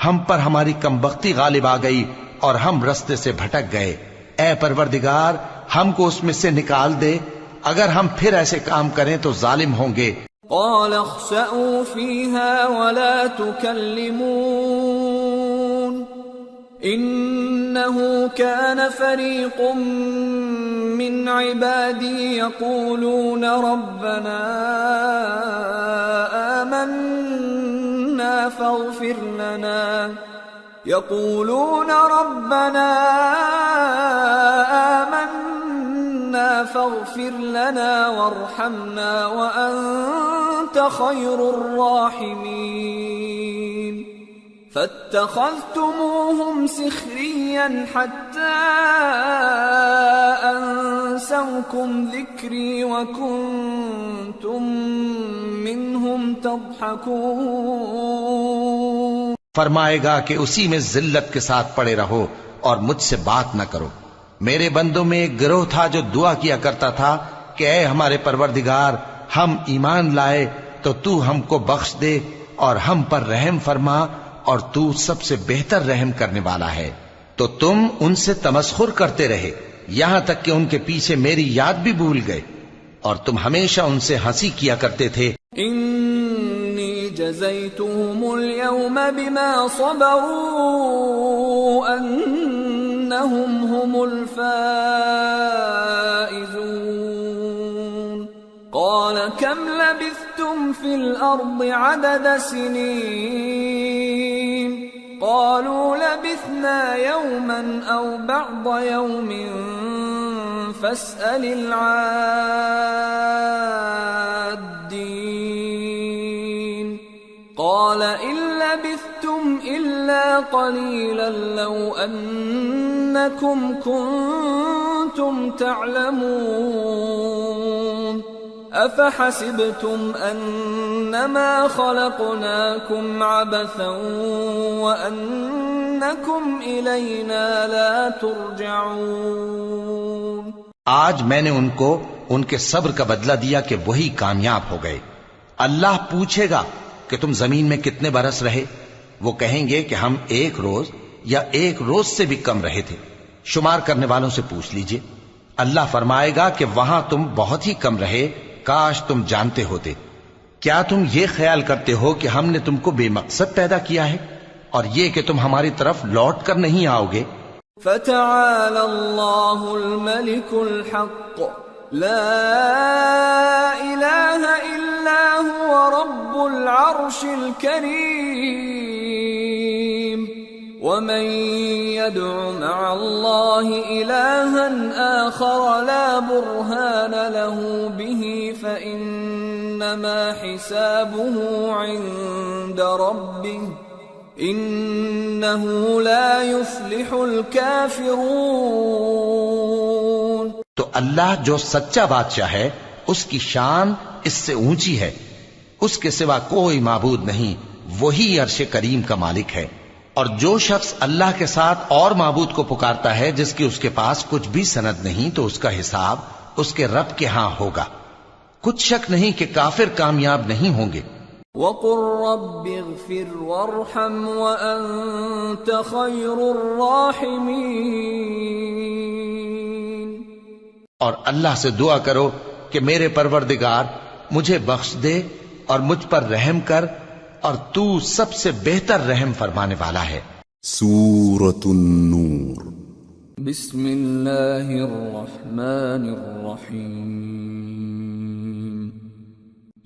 ہم پر ہماری کمبختی غالب آ گئی اور ہم رستے سے بھٹک گئے۔ اے پروردگار، ہم کو اس میں سے نکال دے، اگر ہم پھر ایسے کام کریں تو ظالم ہوں گے۔ قال اخسئوا فيها ولا تكلمون إنه كان فريق من عبادي يقولون ربنا آمنا فاغفر لنا فاغفر لنا وارحمنا وأنت خير الراحمين فاتخذتموهم سخريا حتى أنسوكم ذكري وكنتم منهم تضحكون فرمائے گا کہ اسی میں ذلت کے ساتھ پڑے رہو اور مجھ سے بات نہ کرو۔ میرے بندوں میں ایک گروہ تھا جو دعا کیا کرتا تھا کہ اے ہمارے پروردگار، ہم ایمان لائے تو تو ہم کو بخش دے اور ہم پر رحم فرما، اور تو سب سے بہتر رحم کرنے والا ہے۔ تو تم ان سے تمسخر کرتے رہے یہاں تک کہ ان کے پیچھے میری یاد بھی بھول گئے، اور تم ہمیشہ ان سے ہنسی کیا کرتے تھے۔ انی جزیتهم اليوم بما صبروا انہم هم الفائزون قال كم لبثتم في الارض عدد سنين قالوا لبثنا يوما او بعض يوم فاسأل العادين قال إن لبثتم إلا قليلا لو أنكم كنتم تعلمون أفحسبتم أنما خلقناكم عبثا وأنكم إلينا لا ترجعون آج میں نے ان کو ان کے صبر کا بدلہ دیا کہ وہی کامیاب ہو گئے۔ اللہ پوچھے گا کہ تم زمین میں کتنے برس رہے؟ وہ کہیں گے کہ ہم ایک روز یا ایک روز سے بھی کم رہے تھے۔ شمار کرنے والوں سے پوچھ لیجئے۔ اللہ فرمائے گا کہ وہاں تم بہت ہی کم رہے، کاش تم جانتے ہوتے۔ کیا تم یہ خیال کرتے ہو کہ ہم نے تم کو بے مقصد پیدا کیا ہے اور یہ کہ تم ہماری طرف لوٹ کر نہیں آؤ گے؟ فتعالى الله الملك الحق لا إله إلا هو رب العرش الكريم ومن يدع مع الله إلها آخر لا برهان له به فإنما حسابه عند ربه انہو لا یفلح الکافرون۔ تو اللہ جو سچا بادشاہ ہے اس کی شان اس سے اونچی ہے، اس کے سوا کوئی معبود نہیں، وہی عرش کریم کا مالک ہے۔ اور جو شخص اللہ کے ساتھ اور معبود کو پکارتا ہے جس کی اس کے پاس کچھ بھی سند نہیں، تو اس کا حساب اس کے رب کے ہاں ہوگا۔ کچھ شک نہیں کہ کافر کامیاب نہیں ہوں گے۔ وَقُلْ رَبِّ اغْفِرْ وَارْحَمْ وَأَنْتَ خَيْرُ الرَّاحِمِينَ، اور اللہ سے دعا کرو کہ میرے پروردگار مجھے بخش دے اور مجھ پر رحم کر، اور تو سب سے بہتر رحم فرمانے والا ہے۔ سورة النور۔ بسم اللہ الرحمن الرحیم۔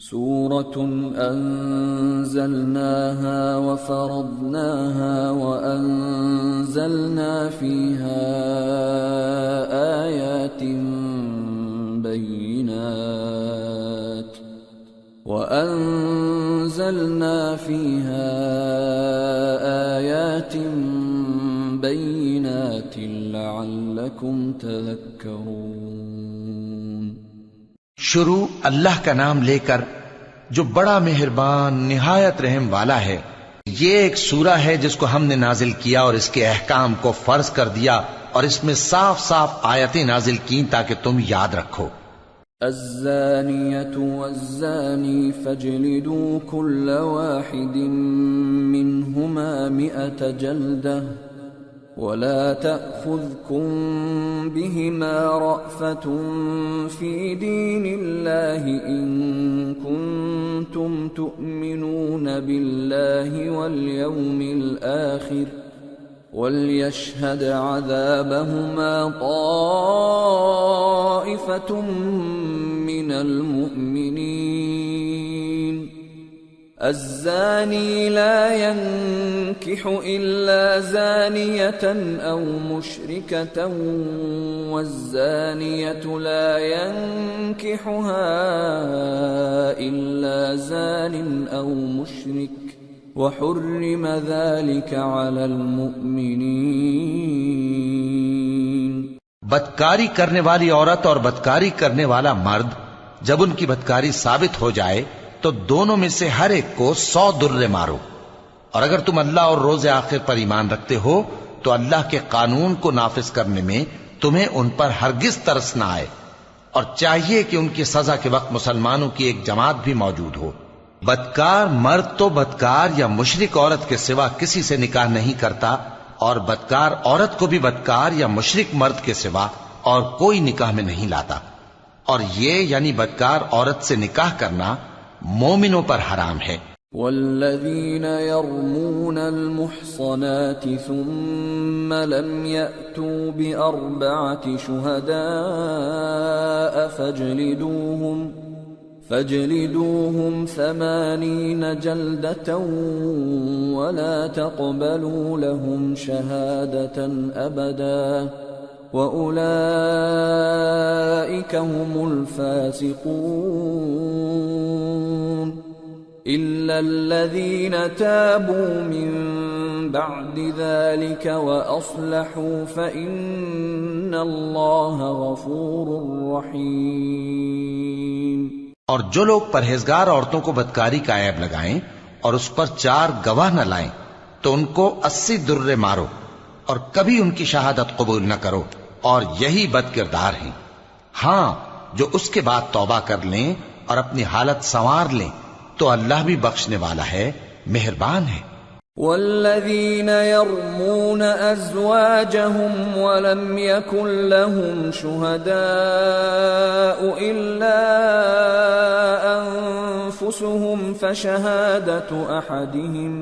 سورة أنزلناها وفرضناها وأنزلنا فيها آيات بينات لعلكم تذكرون. شروع اللہ کا نام لے کر جو بڑا مہربان نہایت رحم والا ہے. یہ ایک سورہ ہے جس کو ہم نے نازل کیا اور اس کے احکام کو فرض کر دیا اور اس میں صاف صاف آیتیں نازل کی تاکہ تم یاد رکھو. الزانية والزاني فاجلدوا كل واحد منهما 100 جلدة ولا تأخذكم بهما رأفة في دين الله إن كنتم تؤمنون بالله واليوم الآخر وَلْيَشْهَدْ عَذَابَهُمَا طَائِفَةٌ مِّنَ الْمُؤْمِنِينَ. الزَّانِي لَا يَنكِحُ إِلَّا زَانِيَةً أَوْ مُشْرِكَةً وَالزَّانِيَةُ لَا يَنكِحُهَا إِلَّا زَانٍ أَوْ مُشْرِكٌ وَحُرِّمَ ذَلِكَ عَلَى الْمُؤْمِنِينَ. بدکاری کرنے والی عورت اور بدکاری کرنے والا مرد جب ان کی بدکاری ثابت ہو جائے تو دونوں میں سے ہر ایک کو 100 درے مارو. اور اگر تم اللہ اور روز آخر پر ایمان رکھتے ہو تو اللہ کے قانون کو نافذ کرنے میں تمہیں ان پر ہرگز ترس نہ آئے، اور چاہیے کہ ان کی سزا کے وقت مسلمانوں کی ایک جماعت بھی موجود ہو. بدکار مرد تو بدکار یا مشرک عورت کے سوا کسی سے نکاح نہیں کرتا، اور بدکار عورت کو بھی بدکار یا مشرک مرد کے سوا اور کوئی نکاح میں نہیں لاتا. اور یہ یعنی بدکار عورت سے نکاح کرنا مومنوں پر حرام ہے. والذین یرمون المحصنات ثم لم یأتوا بأربعة شہداء فاجلدوهم 80 جلدة ولا تقبلوا لهم شهادة أبدا وأولئك هم الفاسقون. إلا الذين تابوا من بعد ذلك وأصلحوا فإن الله غفور رحيم. اور جو لوگ پرہیزگار عورتوں کو بدکاری کا عیب لگائیں اور اس پر 4 گواہ نہ لائیں تو ان کو 80 درے مارو اور کبھی ان کی شہادت قبول نہ کرو، اور یہی بد کردار ہیں. ہاں جو اس کے بعد توبہ کر لیں اور اپنی حالت سنوار لیں تو اللہ بھی بخشنے والا ہے، مہربان ہے. والذین یرمون ازواجهم ولم یکن لهم شهداء الا انفسهم فشهادة احدهم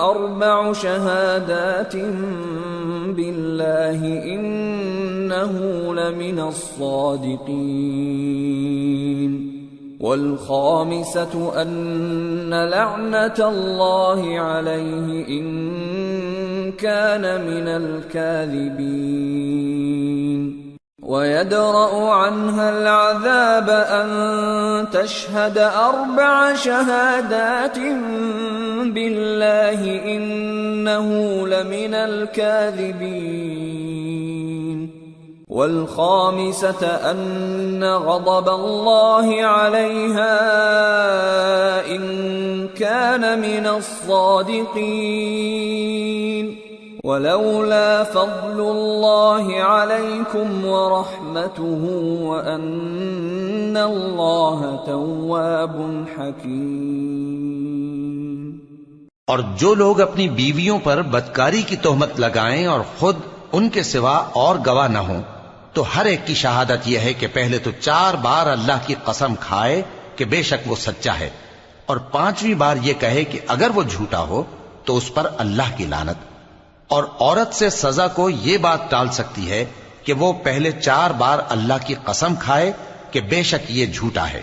4 شهادات بالله انه لمن الصادقين. والخامسة أن لعنة الله عليه إن كان من الكاذبين. ويدرأ عنها العذاب أن تشهد 4 شهادات بالله إنه لمن الكاذبين. والخامسة أن غضب الله عليها إن كان من الصادقين. ولولا فضل الله عليكم ورحمته وأن الله تواب حكيم. اور جو لوگ اپنی بیویوں پر بدکاری کی تہمت لگائیں اور خود ان کے سوا اور گواہ نہ ہوں تو ہر ایک کی شہادت یہ ہے کہ پہلے تو 4 بار اللہ کی قسم کھائے کہ بے شک وہ سچا ہے، اور 5ویں بار یہ کہے کہ اگر وہ جھوٹا ہو تو اس پر اللہ کی لعنت. اور عورت سے سزا کو یہ بات ٹال سکتی ہے کہ وہ پہلے 4 بار اللہ کی قسم کھائے کہ بے شک یہ جھوٹا ہے،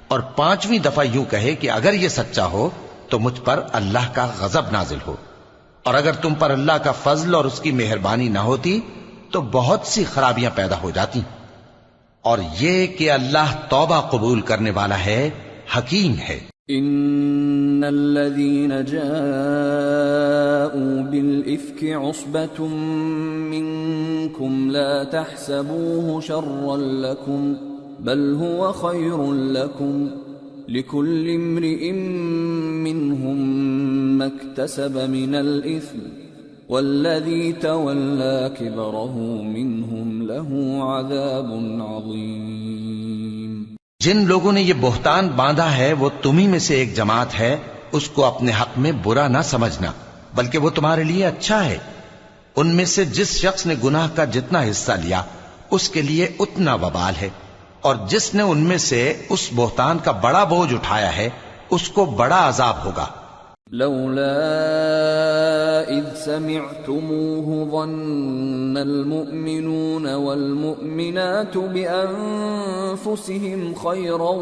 اور 5ویں دفعہ یوں کہے کہ اگر یہ سچا ہو تو مجھ پر اللہ کا غضب نازل ہو، اور اگر تم پر اللہ کا فضل اور اس کی مہربانی نہ ہوتی تو بہت سی خرابیاں پیدا ہو جاتی۔ اور یہ کہ اللہ توبہ قبول کرنے والا ہے، حکیم ہے۔ ان الذين جاءوا بالافك عصبة منكم لا تحسبوه شرا لكم بل هو خير لكم لكل امرئ منهم ما اكتسب من الاثم والذي تولى كبره منهم له عذاب عظيم۔ جن لوگوں نے یہ بہتان باندھا ہے وہ تمہیں میں سے ایک جماعت ہے، اس کو اپنے حق میں برا نہ سمجھنا، بلکہ وہ تمہارے لیے اچھا ہے۔ ان میں سے جس شخص نے گناہ کا جتنا حصہ لیا اس کے لیے اتنا وبال ہے، اور جس نے ان میں سے اس بہتان کا بڑا بوجھ اٹھایا ہے اس کو بڑا عذاب ہوگا۔ لولا اذ سمعتموه ظن المؤمنون والمؤمنات بانفسهم خيرا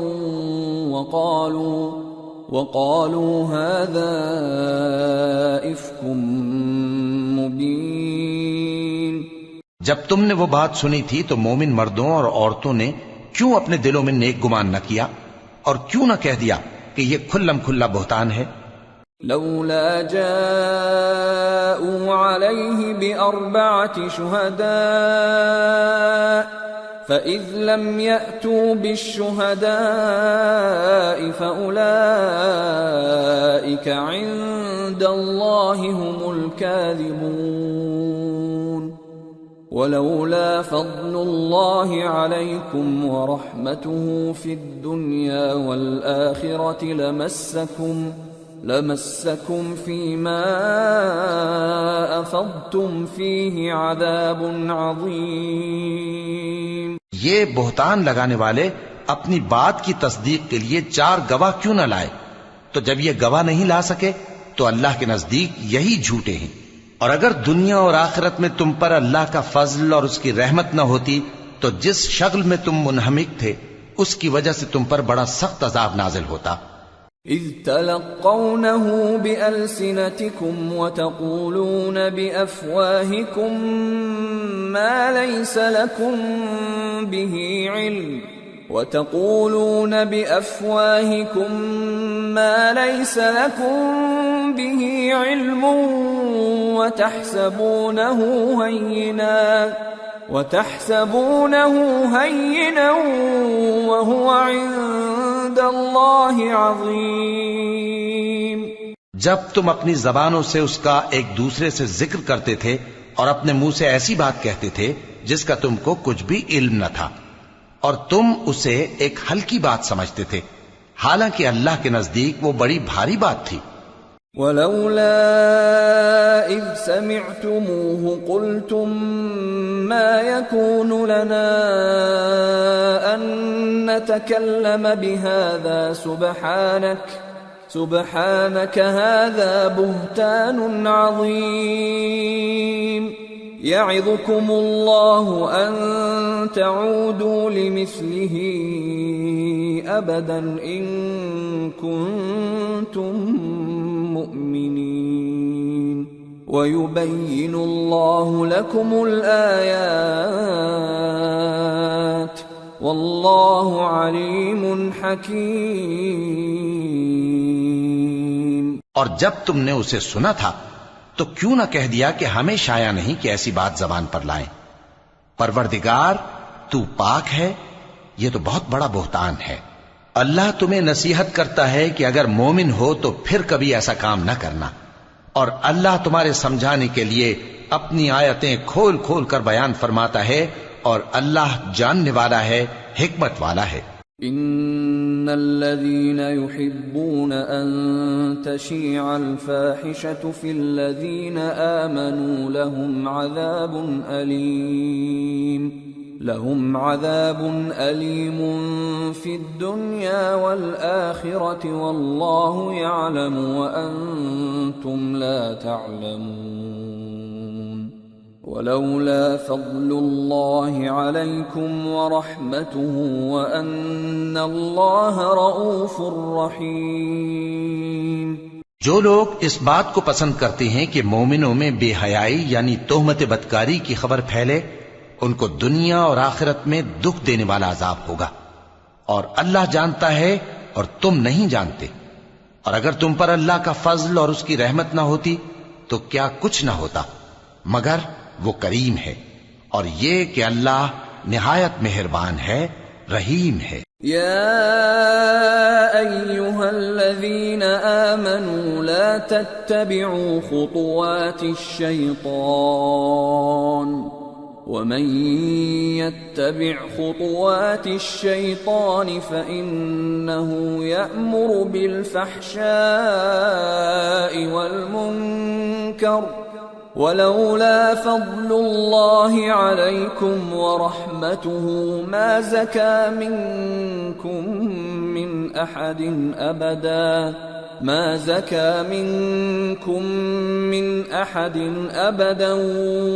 وقالوا هذا افك مبين۔ جب تم نے وہ بات سنی تھی تو مومن مردوں اور عورتوں نے کیوں اپنے دلوں میں نیک گمان نہ کیا، اور کیوں نہ کہہ دیا کہ یہ کھلم کھلا بہتان ہے۔ لولا جاءوا عليه بأربعة شهداء فإذ لم يأتوا بالشهداء فأولئك عند الله هم الكاذبون ولولا فضل الله عليكم ورحمته في الدنيا والآخرة لمسكم فيما أفضتم فيه عذاب عظيم۔ یہ بہتان لگانے والے اپنی بات کی تصدیق کے لیے 4 گواہ کیوں نہ لائے؟ تو جب یہ گواہ نہیں لا سکے تو اللہ کے نزدیک یہی جھوٹے ہیں۔ اور اگر دنیا اور آخرت میں تم پر اللہ کا فضل اور اس کی رحمت نہ ہوتی تو جس شغل میں تم منہمک تھے اس کی وجہ سے تم پر بڑا سخت عذاب نازل ہوتا۔ اذ تلقونه بألسنتكم وتقولون بأفواهكم ما ليس لكم به علم وتحسبونه هينا وهو عند الله عظيم۔ جب تم اپنی زبانوں سے اس کا ایک دوسرے سے ذکر کرتے تھے اور اپنے منہ سے ایسی بات کہتے تھے جس کا تم کو کچھ بھی علم نہ تھا، اور تم اسے ایک ہلکی بات سمجھتے تھے، حالانکہ اللہ کے نزدیک وہ بڑی بھاری بات تھی۔ ولولا اذ سمعتموه قلتم ما يكون لنا ان نتكلم بهذا سبحانك هذا بهتان عظيم يعظكم الله ان تعودوا لمثله ابدا ان كنتم مؤمنين ويبين الله لكم الآيات والله عليم حكيم۔ اور جب تم نے اسے سنا تھا تو کیوں نہ کہہ دیا کہ ہمیں شایع نہیں کہ ایسی بات زبان پر لائیں۔ پروردگار تو پاک ہے، یہ تو بہت بڑا بہتان ہے۔ اللہ تمہیں نصیحت کرتا ہے کہ اگر مومن ہو تو پھر کبھی ایسا کام نہ کرنا، اور اللہ تمہارے سمجھانے کے لیے اپنی آیتیں کھول کھول کر بیان فرماتا ہے، اور اللہ جاننے والا ہے، حکمت والا ہے۔ ان الذين يحبون ان تشيع الفاحشة في الذين آمنوا لهم عذاب أليم في الدنيا والآخرة والله يعلم وأنتم لا تعلمون ولولا فضل الله عليكم ورحمته وأن الله رؤوف رحيم۔ جو لوگ اس بات کو پسند کرتے ہیں کہ مومنوں میں بے حیائی یعنی تہمت بدکاری کی خبر پھیلے، ان کو دنیا اور آخرت میں دکھ دینے والا عذاب ہوگا، اور اللہ جانتا ہے اور تم نہیں جانتے۔ اور اگر تم پر اللہ کا فضل اور اس کی رحمت نہ ہوتی تو کیا کچھ نہ ہوتا، مگر وہ کریم ہے، اور یہ کہ اللہ نہایت مہربان ہے، رحیم ہے۔ يا أيها الذين آمنوا لا تتبعوا خطوات الشيطان ومن يتبع خطوات الشيطان فإنه يأمر بالفحشاء والمنكر ولولا فضل الله عليكم ورحمته ما زكى منكم من أحد أبدا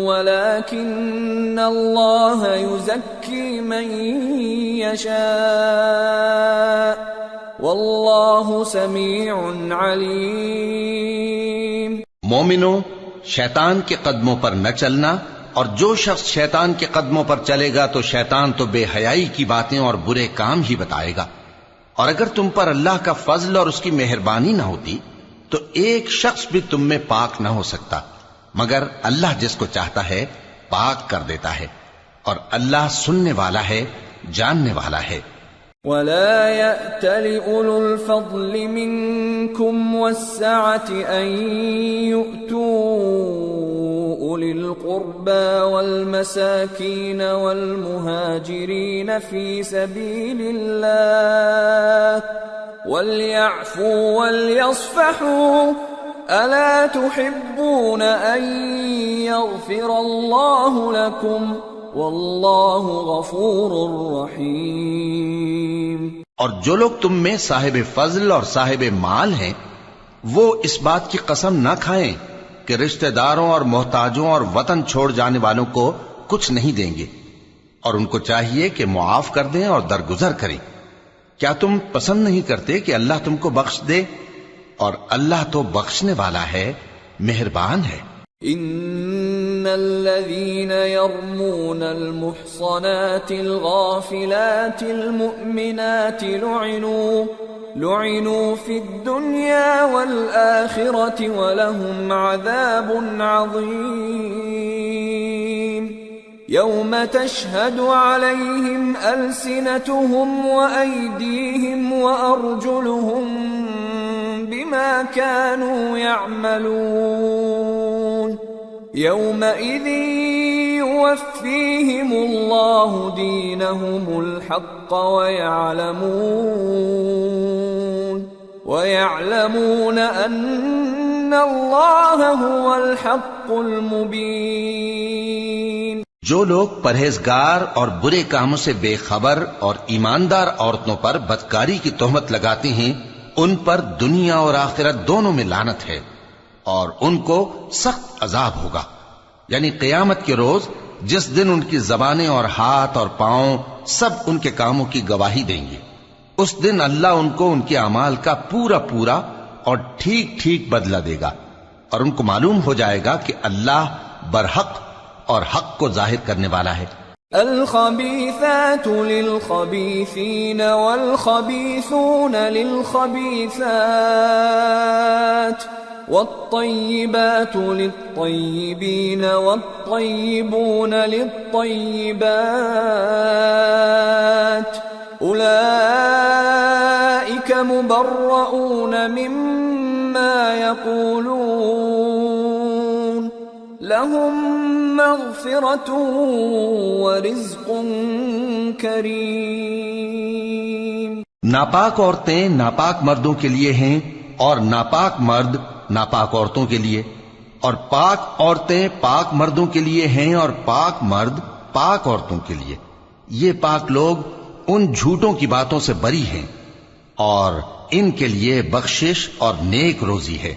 ولكن الله يزكي من يشاء والله سميع عليم۔ مومنوں، شیطان کے قدموں پر نہ چلنا، اور جو شخص شیطان کے قدموں پر چلے گا تو شیطان تو بے حیائی کی باتیں اور برے کام ہی بتائے گا۔ اور اگر تم پر اللہ کا فضل اور اس کی مہربانی نہ ہوتی تو ایک شخص بھی تم میں پاک نہ ہو سکتا، مگر اللہ جس کو چاہتا ہے پاک کر دیتا ہے، اور اللہ سننے والا ہے، جاننے والا ہے۔ ولا يأتل أولو الفضل منكم والسعة أن يؤتوا أولي القربى والمساكين والمهاجرين في سبيل الله وليعفوا وليصفحوا ألا تحبون أن يغفر الله لكم واللہ غفور رحیم۔ اور جو لوگ تم میں صاحب فضل اور صاحب مال ہیں وہ اس بات کی قسم نہ کھائیں کہ رشتہ داروں اور محتاجوں اور وطن چھوڑ جانے والوں کو کچھ نہیں دیں گے، اور ان کو چاہیے کہ معاف کر دیں اور درگزر کریں۔ کیا تم پسند نہیں کرتے کہ اللہ تم کو بخش دے؟ اور اللہ تو بخشنے والا ہے، مہربان ہے۔ ان الذين يرمون المحصنات الغافلات المؤمنات لعنوا في الدنيا والآخرة ولهم عذاب عظيم يوم تشهد عليهم ألسنتهم وأيديهم وأرجلهم بما كانوا يعملون يومئذ يوفيهم الله دينهم الحق ويعلمون أن الله هو الحق المبين۔ جو لوگ پرہیزگار اور برے کاموں سے بے خبر اور ایماندار عورتوں پر بدکاری کی تہمت لگاتے ہیں ان پر دنیا اور آخرت دونوں میں لعنت ہے، اور ان کو سخت عذاب ہوگا، یعنی قیامت کے روز جس دن ان کی زبانیں اور ہاتھ اور پاؤں سب ان کے کاموں کی گواہی دیں گے۔ اس دن اللہ ان کو ان کے اعمال کا پورا پورا اور ٹھیک ٹھیک بدلہ دے گا، اور ان کو معلوم ہو جائے گا کہ اللہ برحق اور حق کو ظاہر کرنے والا ہے۔ الخبيثات للخبيثين والخبيثون للخبيثات والطيبات للطيبين والطيبون للطيبات أولئك مبرؤون مما يقولون لهم مغفرة ورزق کریم۔ ناپاک عورتیں ناپاک مردوں کے لیے ہیں، اور ناپاک مرد ناپاک عورتوں کے لیے، اور پاک عورتیں پاک مردوں کے لیے ہیں، اور پاک مرد پاک عورتوں کے لیے۔ یہ پاک لوگ ان جھوٹوں کی باتوں سے بری ہیں، اور ان کے لیے بخشش اور نیک روزی ہے۔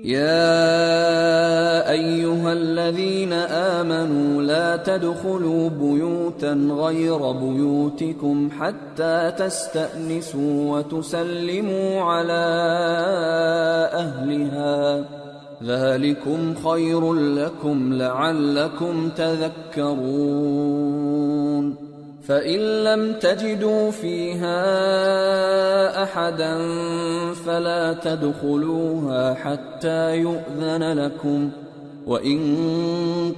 يا أيها الذين آمنوا لا تدخلوا بيوتا غير بيوتكم حتى تستأنسوا وتسلموا على أهلها ذلكم خير لكم لعلكم تذكرون فإن لم تجدوا فيها أحدا فلا تدخلوها حتى يؤذن لكم وإن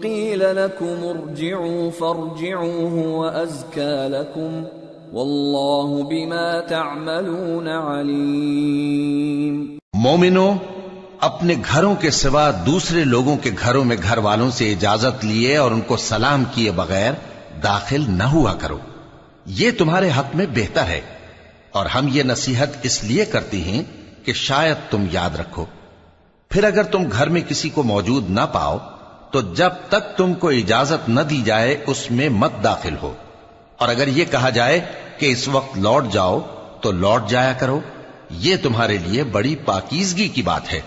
قيل لكم ارجعوا فارجعوا هو أزكى لكم والله بما تعملون عليم. مومنو، اپنے گھروں کے سوا دوسرے لوگوں کے گھروں میں گھر والوں سے اجازت لیے اور ان کو سلام کیے بغیر داخل نہ ہوا کرو، یہ تمہارے حق میں بہتر ہے، اور ہم یہ نصیحت اس لیے کرتے ہیں کہ شاید تم یاد رکھو. پھر اگر تم گھر میں کسی کو موجود نہ پاؤ تو جب تک تم کو اجازت نہ دی جائے اس میں مت داخل ہو، اور اگر یہ کہا جائے کہ اس وقت لوٹ جاؤ تو لوٹ جایا کرو، یہ تمہارے لیے بڑی پاکیزگی کی بات ہے،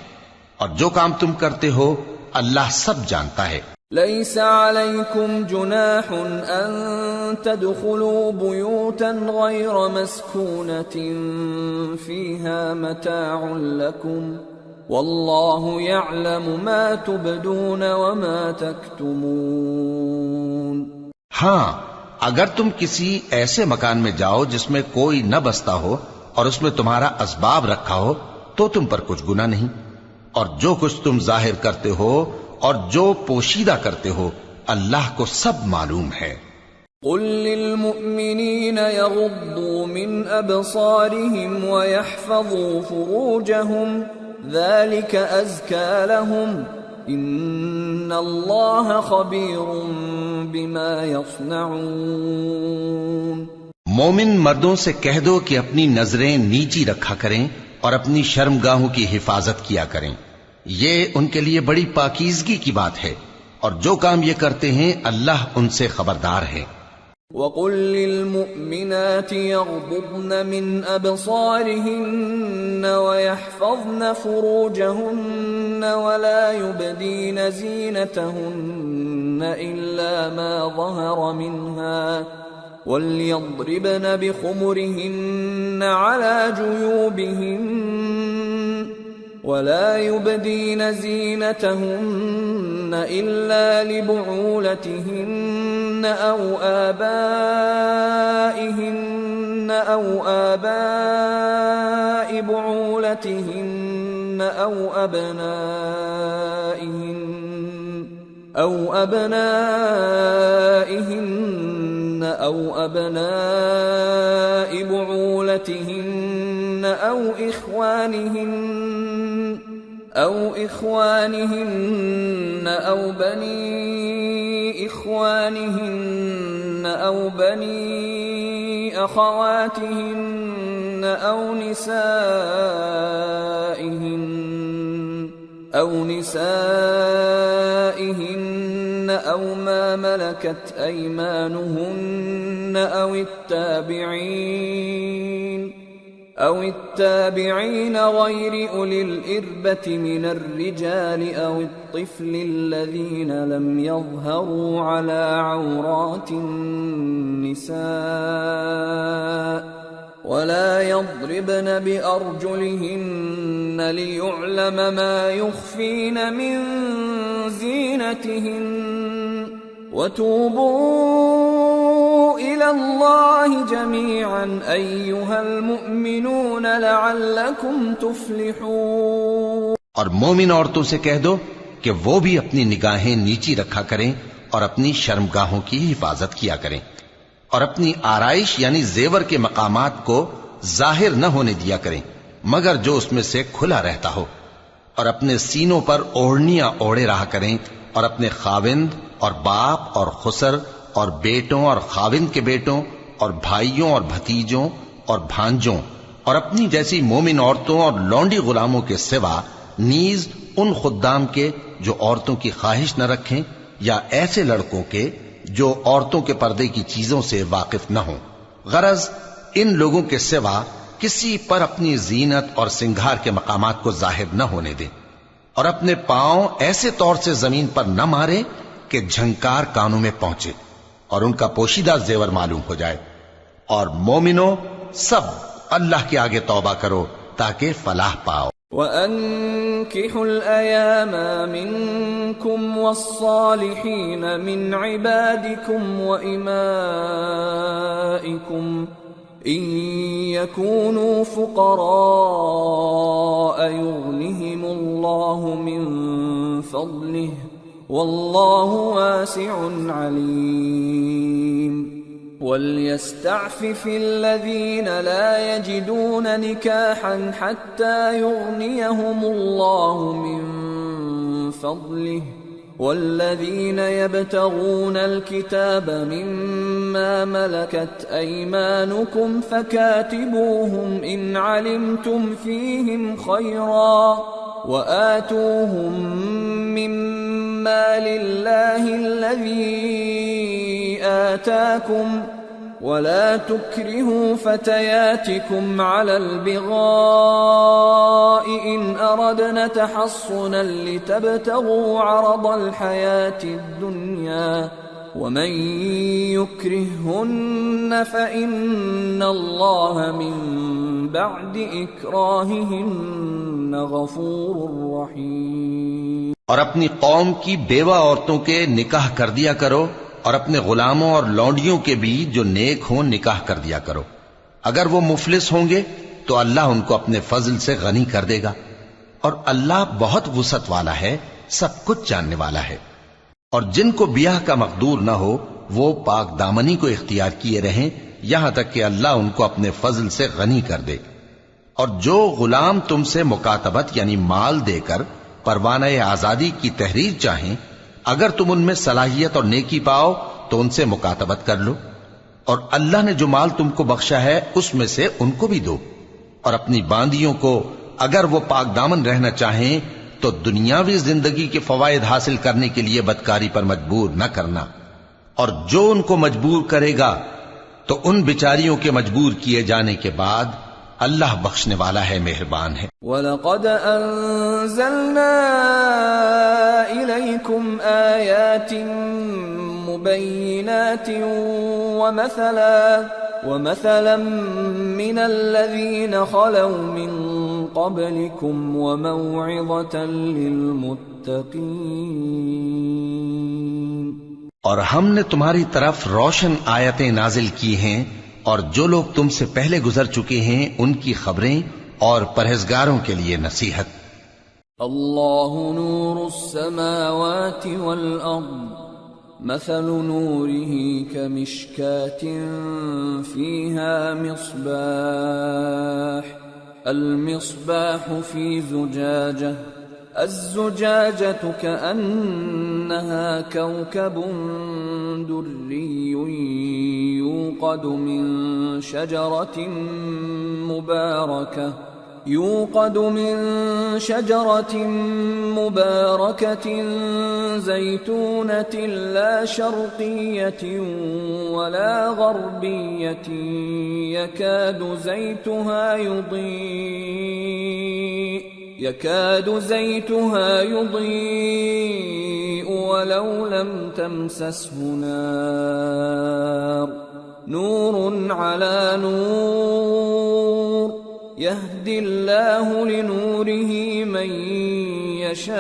اور جو کام تم کرتے ہو اللہ سب جانتا ہے. ليس عليكم جناح أن تدخلوا بيوتا غير مسكونة فيها متاع لكم والله يعلم ما تبدون وما تكتمون. ہاں، اگر تم کسی ایسے مکان میں جاؤ جس میں کوئی نہ بستا ہو اور اس میں تمہارا اسباب رکھا ہو تو تم پر کچھ گناہ نہیں، اور جو کچھ تم ظاہر کرتے ہو اور جو پوشیدہ کرتے ہو اللہ کو سب معلوم ہے. قل للمؤمنين يغضوا من أبصارهم ويحفظوا فروجهم ذلك أزكى لهم إن الله خبير بما يصنعون. مومن مردوں سے کہہ دو کہ اپنی نظریں نیچی رکھا کریں اور اپنی شرمگاہوں کی حفاظت کیا کریں، یہ ان کے لیے بڑی پاکیزگی کی بات ہے، اور جو کام یہ کرتے ہیں اللہ ان سے خبردار ہے. وَقُل لِّلْمُؤْمِنَاتِ يَغْضُضْنَ مِنْ أَبْصَارِهِنَّ وَيَحْفَظْنَ فُرُوجَهُنَّ وَلَا يُبْدِينَ زِينَتَهُنَّ إِلَّا مَا ظَهَرَ مِنْهَا وَلْيَضْرِبْنَ بِخُمُرِهِنَّ عَلَى جُيُوبِهِنَّ ولا يبدين زينتهن إلا لبعولتهن أو آبائهن أو آباء بعولتهن أو أبنائهن أو أبناء بعولتهن أو إخوانهن أو بني إخوانهن أو بني أخواتهن أو نسائهن أو ما ملكت أيمانهن أو التابعين غير أولي الإربة من الرجال أو الطفل الذين لم يظهروا على عورات النساء ولا يضربن بأرجلهن ليعلم ما يخفين من زينتهن وتوبوا إلى الله جميعا أيها المؤمنون لعلكم تفلحون. اور مومن عورتوں سے کہہ دو کہ وہ بھی اپنی نگاہیں نیچی رکھا کریں اور اپنی شرمگاہوں کی حفاظت کیا کریں، اور اپنی آرائش یعنی زیور کے مقامات کو ظاہر نہ ہونے دیا کریں مگر جو اس میں سے کھلا رہتا ہو، اور اپنے سینوں پر اوڑھنیاں اوڑھے رہا کریں، اور اپنے خاوند اور باپ اور خسر اور بیٹوں اور خاوند کے بیٹوں اور بھائیوں اور بھتیجوں اور بھانجوں اور اپنی جیسی مومن عورتوں اور لونڈی غلاموں کے سوا نیز ان خدام کے جو عورتوں کی خواہش نہ رکھیں، یا ایسے لڑکوں کے جو عورتوں کے پردے کی چیزوں سے واقف نہ ہوں. غرض ان لوگوں کے سوا کسی پر اپنی زینت اور سنگھار کے مقامات کو ظاہر نہ ہونے دیں، اور اپنے پاؤں ایسے طور سے زمین پر نہ مارے کہ جھنکار کانوں میں پہنچے اور ان کا پوشیدہ زیور معلوم ہو جائے. اور مومنو سب اللہ کے آگے توبہ کرو تاکہ فلاح پاؤ. وَأَنكِحُوا الْأَيَامَ مِنكُمْ وَالصَّالِحِينَ مِنْ عِبَادِكُمْ وَإِمَائِكُمْ إِن يَكُونُوا فُقَرَاءَ يُغْنِهِمُ اللَّهُ مِنْ فَضْلِهِ وَاللَّهُ وَاسِعٌ عَلِيمٌ. وَلْيَسْتَعْفِفِ الَّذِينَ لَا يَجِدُونَ نِكَاحًا حَتَّى يُغْنِيَهُمُ اللَّهُ مِنْ فَضْلِهِ وَالَّذِينَ يَبْتَغُونَ الْكِتَابَ مِمَّا مَلَكَتْ أَيْمَانُكُمْ فَكَاتِبُوهُمْ إِنْ عَلِمْتُمْ فِيهِمْ خَيْرًا وَآتُوهُمْ مِمَّا لِلَّهِ الَّذِي آتَاكُمْ وَلَا تُكْرِهُوا فَتَيَاتِكُمْ عَلَى الْبِغَاءِ إِنْ أَرَدْنَ تَحَصُّنًا لِتَبْتَغُوا عَرَضَ الْحَيَاةِ الدُّنْيَا وَمَنْ يُكْرِههُّنَّ فَإِنَّ اللَّهَ مِنْ بَعْدِ إِكْرَاهِهِنَّ غَفُورٌ رَحِيمٌ. اور اپنی قوم کی بیوہ عورتوں کے نکاح کر دیا کرو اور اپنے غلاموں اور لونڈیوں کے بھی جو نیک ہوں نکاح کر دیا کرو. اگر وہ مفلس ہوں گے تو اللہ ان کو اپنے فضل سے غنی کر دے گا اور اللہ بہت وسعت والا ہے، سب کچھ جاننے والا ہے. اور جن کو بیاہ کا مقدور نہ ہو وہ پاک دامنی کو اختیار کیے رہیں یہاں تک کہ اللہ ان کو اپنے فضل سے غنی کر دے. اور جو غلام تم سے مکاتبت یعنی مال دے کر پروانہ آزادی کی تحریر چاہیں، اگر تم ان میں صلاحیت اور نیکی پاؤ تو ان سے مکاتبت کر لو، اور اللہ نے جو مال تم کو بخشا ہے اس میں سے ان کو بھی دو. اور اپنی باندیوں کو اگر وہ پاک دامن رہنا چاہیں تو دنیاوی زندگی کے فوائد حاصل کرنے کے لیے بدکاری پر مجبور نہ کرنا، اور جو ان کو مجبور کرے گا تو ان بیچاریوں کے مجبور کیے جانے کے بعد اللہ بخشنے والا ہے، مہربان ہے. وَلَقَدْ أَنزَلْنَا إِلَيْكُمْ آيَاتٍ مُبَيِّنَاتٍ وَمَثَلًا مِّنَ الَّذِينَ خَلَوْا مِن قَبْلِكُمْ وَمَوْعِظَةً لِّلْمُتَّقِينَ. اور ہم نے تمہاری طرف روشن آیتیں نازل کی ہیں اور جو لوگ تم سے پہلے گزر چکے ہیں ان کی خبریں اور پرہیزگاروں کے لیے نصیحت. اللہ نور السماوات والارض مثل نوره كمشكاة فيها مصباح المصباح في زجاجة الزجاجة كأنها كوكب دري يوقد من شجرة مباركة زيتونة لا شرقية ولا غربية يكاد زيتها يضيء ولو لم تمسسه نار نور على نور يهدي الله لنوره من يشاء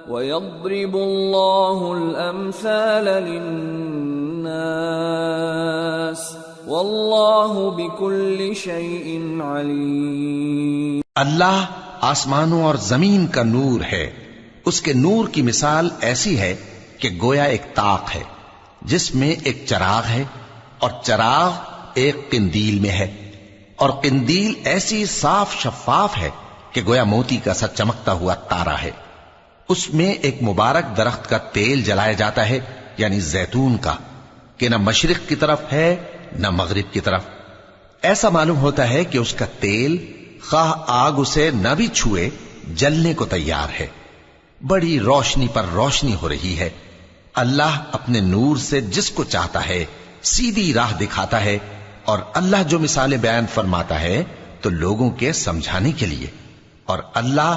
ويضرب الله الأمثال للناس واللہ بکل شیء علیم. اللہ آسمانوں اور زمین کا نور ہے. اس کے نور کی مثال ایسی ہے کہ گویا ایک طاق ہے جس میں ایک چراغ ہے اور چراغ ایک قندیل میں ہے، اور قندیل ایسی صاف شفاف ہے کہ گویا موتی کا سا چمکتا ہوا تارا ہے. اس میں ایک مبارک درخت کا تیل جلایا جاتا ہے یعنی زیتون کا، کہ نہ مشرق کی طرف ہے نہ مغرب کی طرف. ایسا معلوم ہوتا ہے کہ اس کا تیل خواہ آگ اسے نہ بھی چھوئے جلنے کو تیار ہے. بڑی روشنی پر روشنی ہو رہی ہے. اللہ اپنے نور سے جس کو چاہتا ہے سیدھی راہ دکھاتا ہے، اور اللہ جو مثالیں بیان فرماتا ہے تو لوگوں کے سمجھانے کے لیے. اور اللہ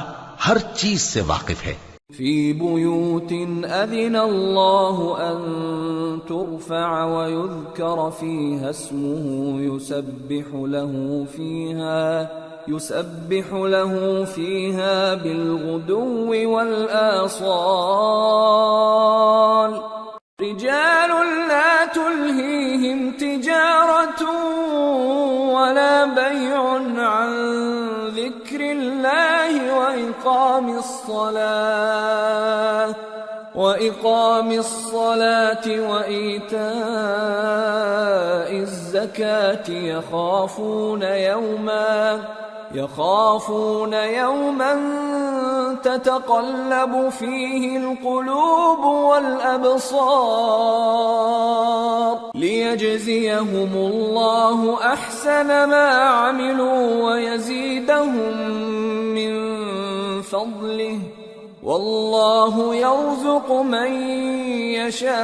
ہر چیز سے واقف ہے. فی بیوت اذن اللہ ان ترفع ویذکر فیہا اسمہ يسبح له فيها بالغدو والآصال رجال لا تلهيهم تجارة ولا بيع عن ذكر الله وإقام الصلاة وإيتاء الزكاة يخافون يوما تتقلب فيه القلوب والأبصار ليجزيهم الله أحسن ما عملوا ويزيدهم من فضله واللہ یرزق من یشاء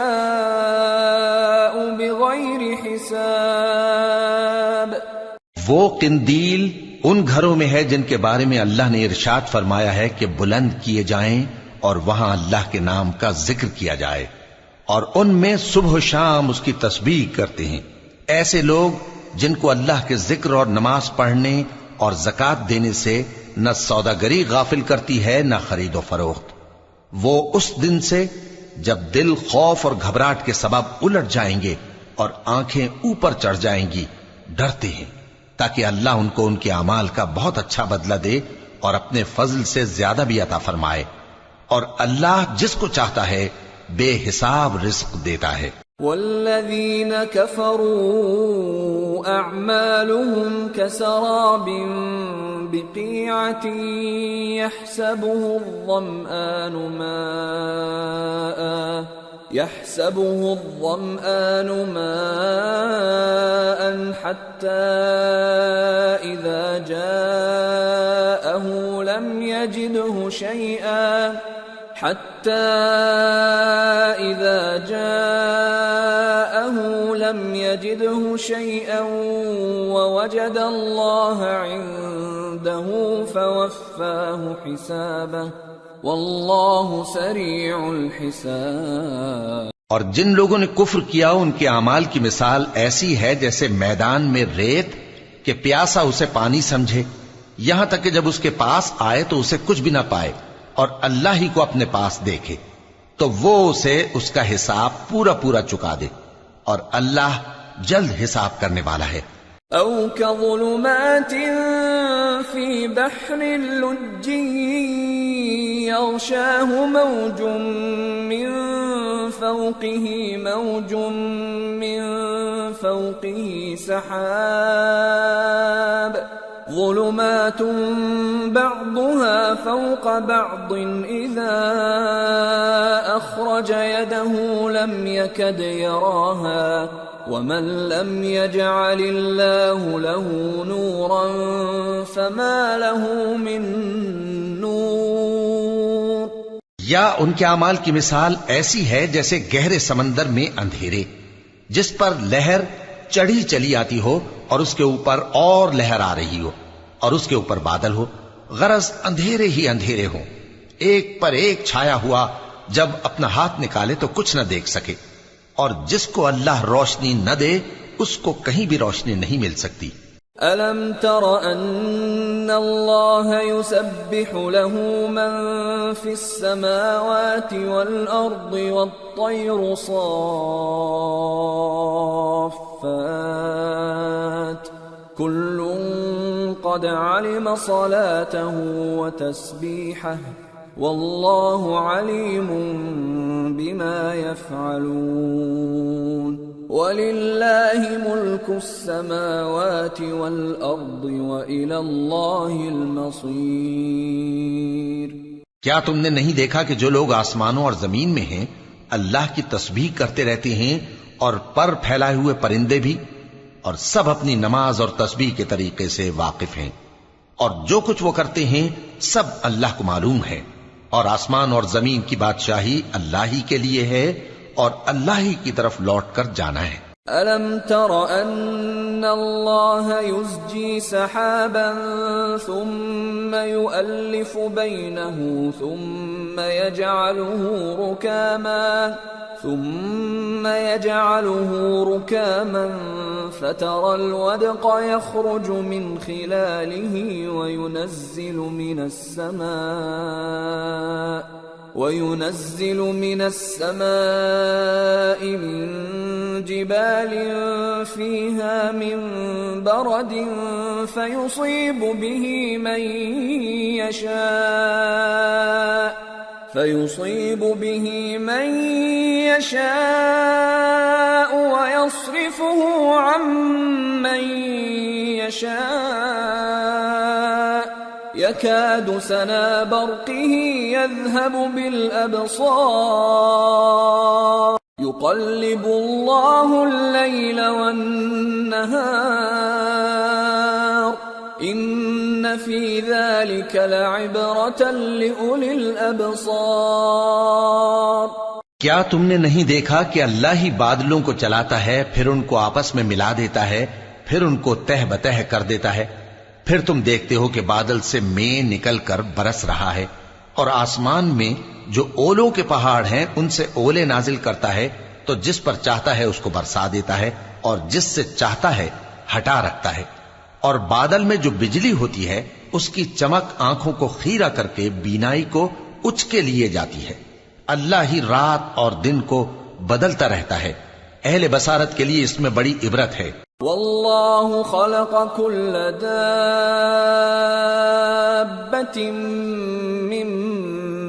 بغیر حساب. وہ قندیل ان گھروں میں ہے جن کے بارے میں اللہ نے ارشاد فرمایا ہے کہ بلند کیے جائیں اور وہاں اللہ کے نام کا ذکر کیا جائے، اور ان میں صبح و شام اس کی تسبیح کرتے ہیں. ایسے لوگ جن کو اللہ کے ذکر اور نماز پڑھنے اور زکوٰۃ دینے سے نہ سوداگری غافل کرتی ہے نہ خرید و فروخت. وہ اس دن سے جب دل خوف اور گھبراہٹ کے سبب الٹ جائیں گے اور آنکھیں اوپر چڑھ جائیں گی ڈرتے ہیں، تاکہ اللہ ان کو ان کے اعمال کا بہت اچھا بدلہ دے اور اپنے فضل سے زیادہ بھی عطا فرمائے. اور اللہ جس کو چاہتا ہے بے حساب رزق دیتا ہے. والذین کفروا اعمالهم کسراب بقیعة يحسبه الظمآن ماء حتى إذا جاءه لم يجده شيئا ووجد الله عنده فوفاه حسابه واللہ سریع الحساب. اور جن لوگوں نے کفر کیا ان کے اعمال کی مثال ایسی ہے جیسے میدان میں ریت کہ پیاسا اسے پانی سمجھے، یہاں تک کہ جب اس کے پاس آئے تو اسے کچھ بھی نہ پائے اور اللہ ہی کو اپنے پاس دیکھے تو وہ اسے اس کا حساب پورا پورا چکا دے، اور اللہ جلد حساب کرنے والا ہے. او كظلمات في بحر لجي يغشاه موج من فوقه سحاب ظلمات بعضها فوق بعض إذا أخرج يده لم يكد يراها ومن لم يجعل الله له نورا فما له من نور. یا ان کے اعمال کی مثال ایسی ہے جیسے گہرے سمندر میں اندھیرے جس پر لہر چڑھی چلی آتی ہو اور اس کے اوپر اور لہر آ رہی ہو اور اس کے اوپر بادل ہو، غرض اندھیرے ہی اندھیرے ہوں، ایک پر ایک چھایا ہوا، جب اپنا ہاتھ نکالے تو کچھ نہ دیکھ سکے. اور جس کو اللہ روشنی نہ دے اس کو کہیں بھی روشنی نہیں مل سکتی. أَلَمْ تَرَ أَنَّ اللَّهَ يُسَبِّحُ لَهُ مَن فِي السَّمَاوَاتِ وَالْأَرْضِ وَالطَّيْرُ صَافَّاتٍ كُلٌّ قَدْ عَلِمَ صَلَاتَهُ وَتَسْبِيحَهُ وَاللَّهُ عَلِيمٌ بِمَا يَفْعَلُونَ. وَلِلَّهِ مُلْكُ السَّمَاوَاتِ وَالْأَرْضِ وَإِلَى اللَّهِ الْمَصِيرُ. کیا تم نے نہیں دیکھا کہ جو لوگ آسمانوں اور زمین میں ہیں اللہ کی تسبیح کرتے رہتے ہیں اور پر پھیلائے ہوئے پرندے بھی، اور سب اپنی نماز اور تسبیح کے طریقے سے واقف ہیں، اور جو کچھ وہ کرتے ہیں سب اللہ کو معلوم ہے. اور آسمان اور زمین کی بادشاہی اللہ ہی کے لیے ہے اور اللہ ہی کی طرف لوٹ کر جانا ہے. أَلَمْ تَرَ أَنَّ الله يزجي سحابا ثم يؤلف بينه ثم يجعله ركاما فترى الودق يخرج من خلاله وينزل من السماء من جبال فيها من برد فيصيب به من يشاء ويصرفه عن من يشاء يكاد سنا برقه يذهب بالأبصار يقلب الله الليل والنهار إن في ذلك لعبرة لأولي الأبصار۔ کیا تم نے نہیں دیکھا کہ اللہ ہی بادلوں کو چلاتا ہے، پھر ان کو آپس میں ملا دیتا ہے، پھر ان کو تہ بتہ کر دیتا ہے، پھر تم دیکھتے ہو کہ بادل سے مے نکل کر برس رہا ہے، اور آسمان میں جو اولوں کے پہاڑ ہیں ان سے اولے نازل کرتا ہے، تو جس پر چاہتا ہے اس کو برسا دیتا ہے اور جس سے چاہتا ہے ہٹا رکھتا ہے، اور بادل میں جو بجلی ہوتی ہے اس کی چمک آنکھوں کو خیرہ کر کے بینائی کو اچ کے لیے جاتی ہے۔ اللہ ہی رات اور دن کو بدلتا رہتا ہے، اہل بصارت کے لیے اس میں بڑی عبرت ہے۔ واللہ خلق كل دابة من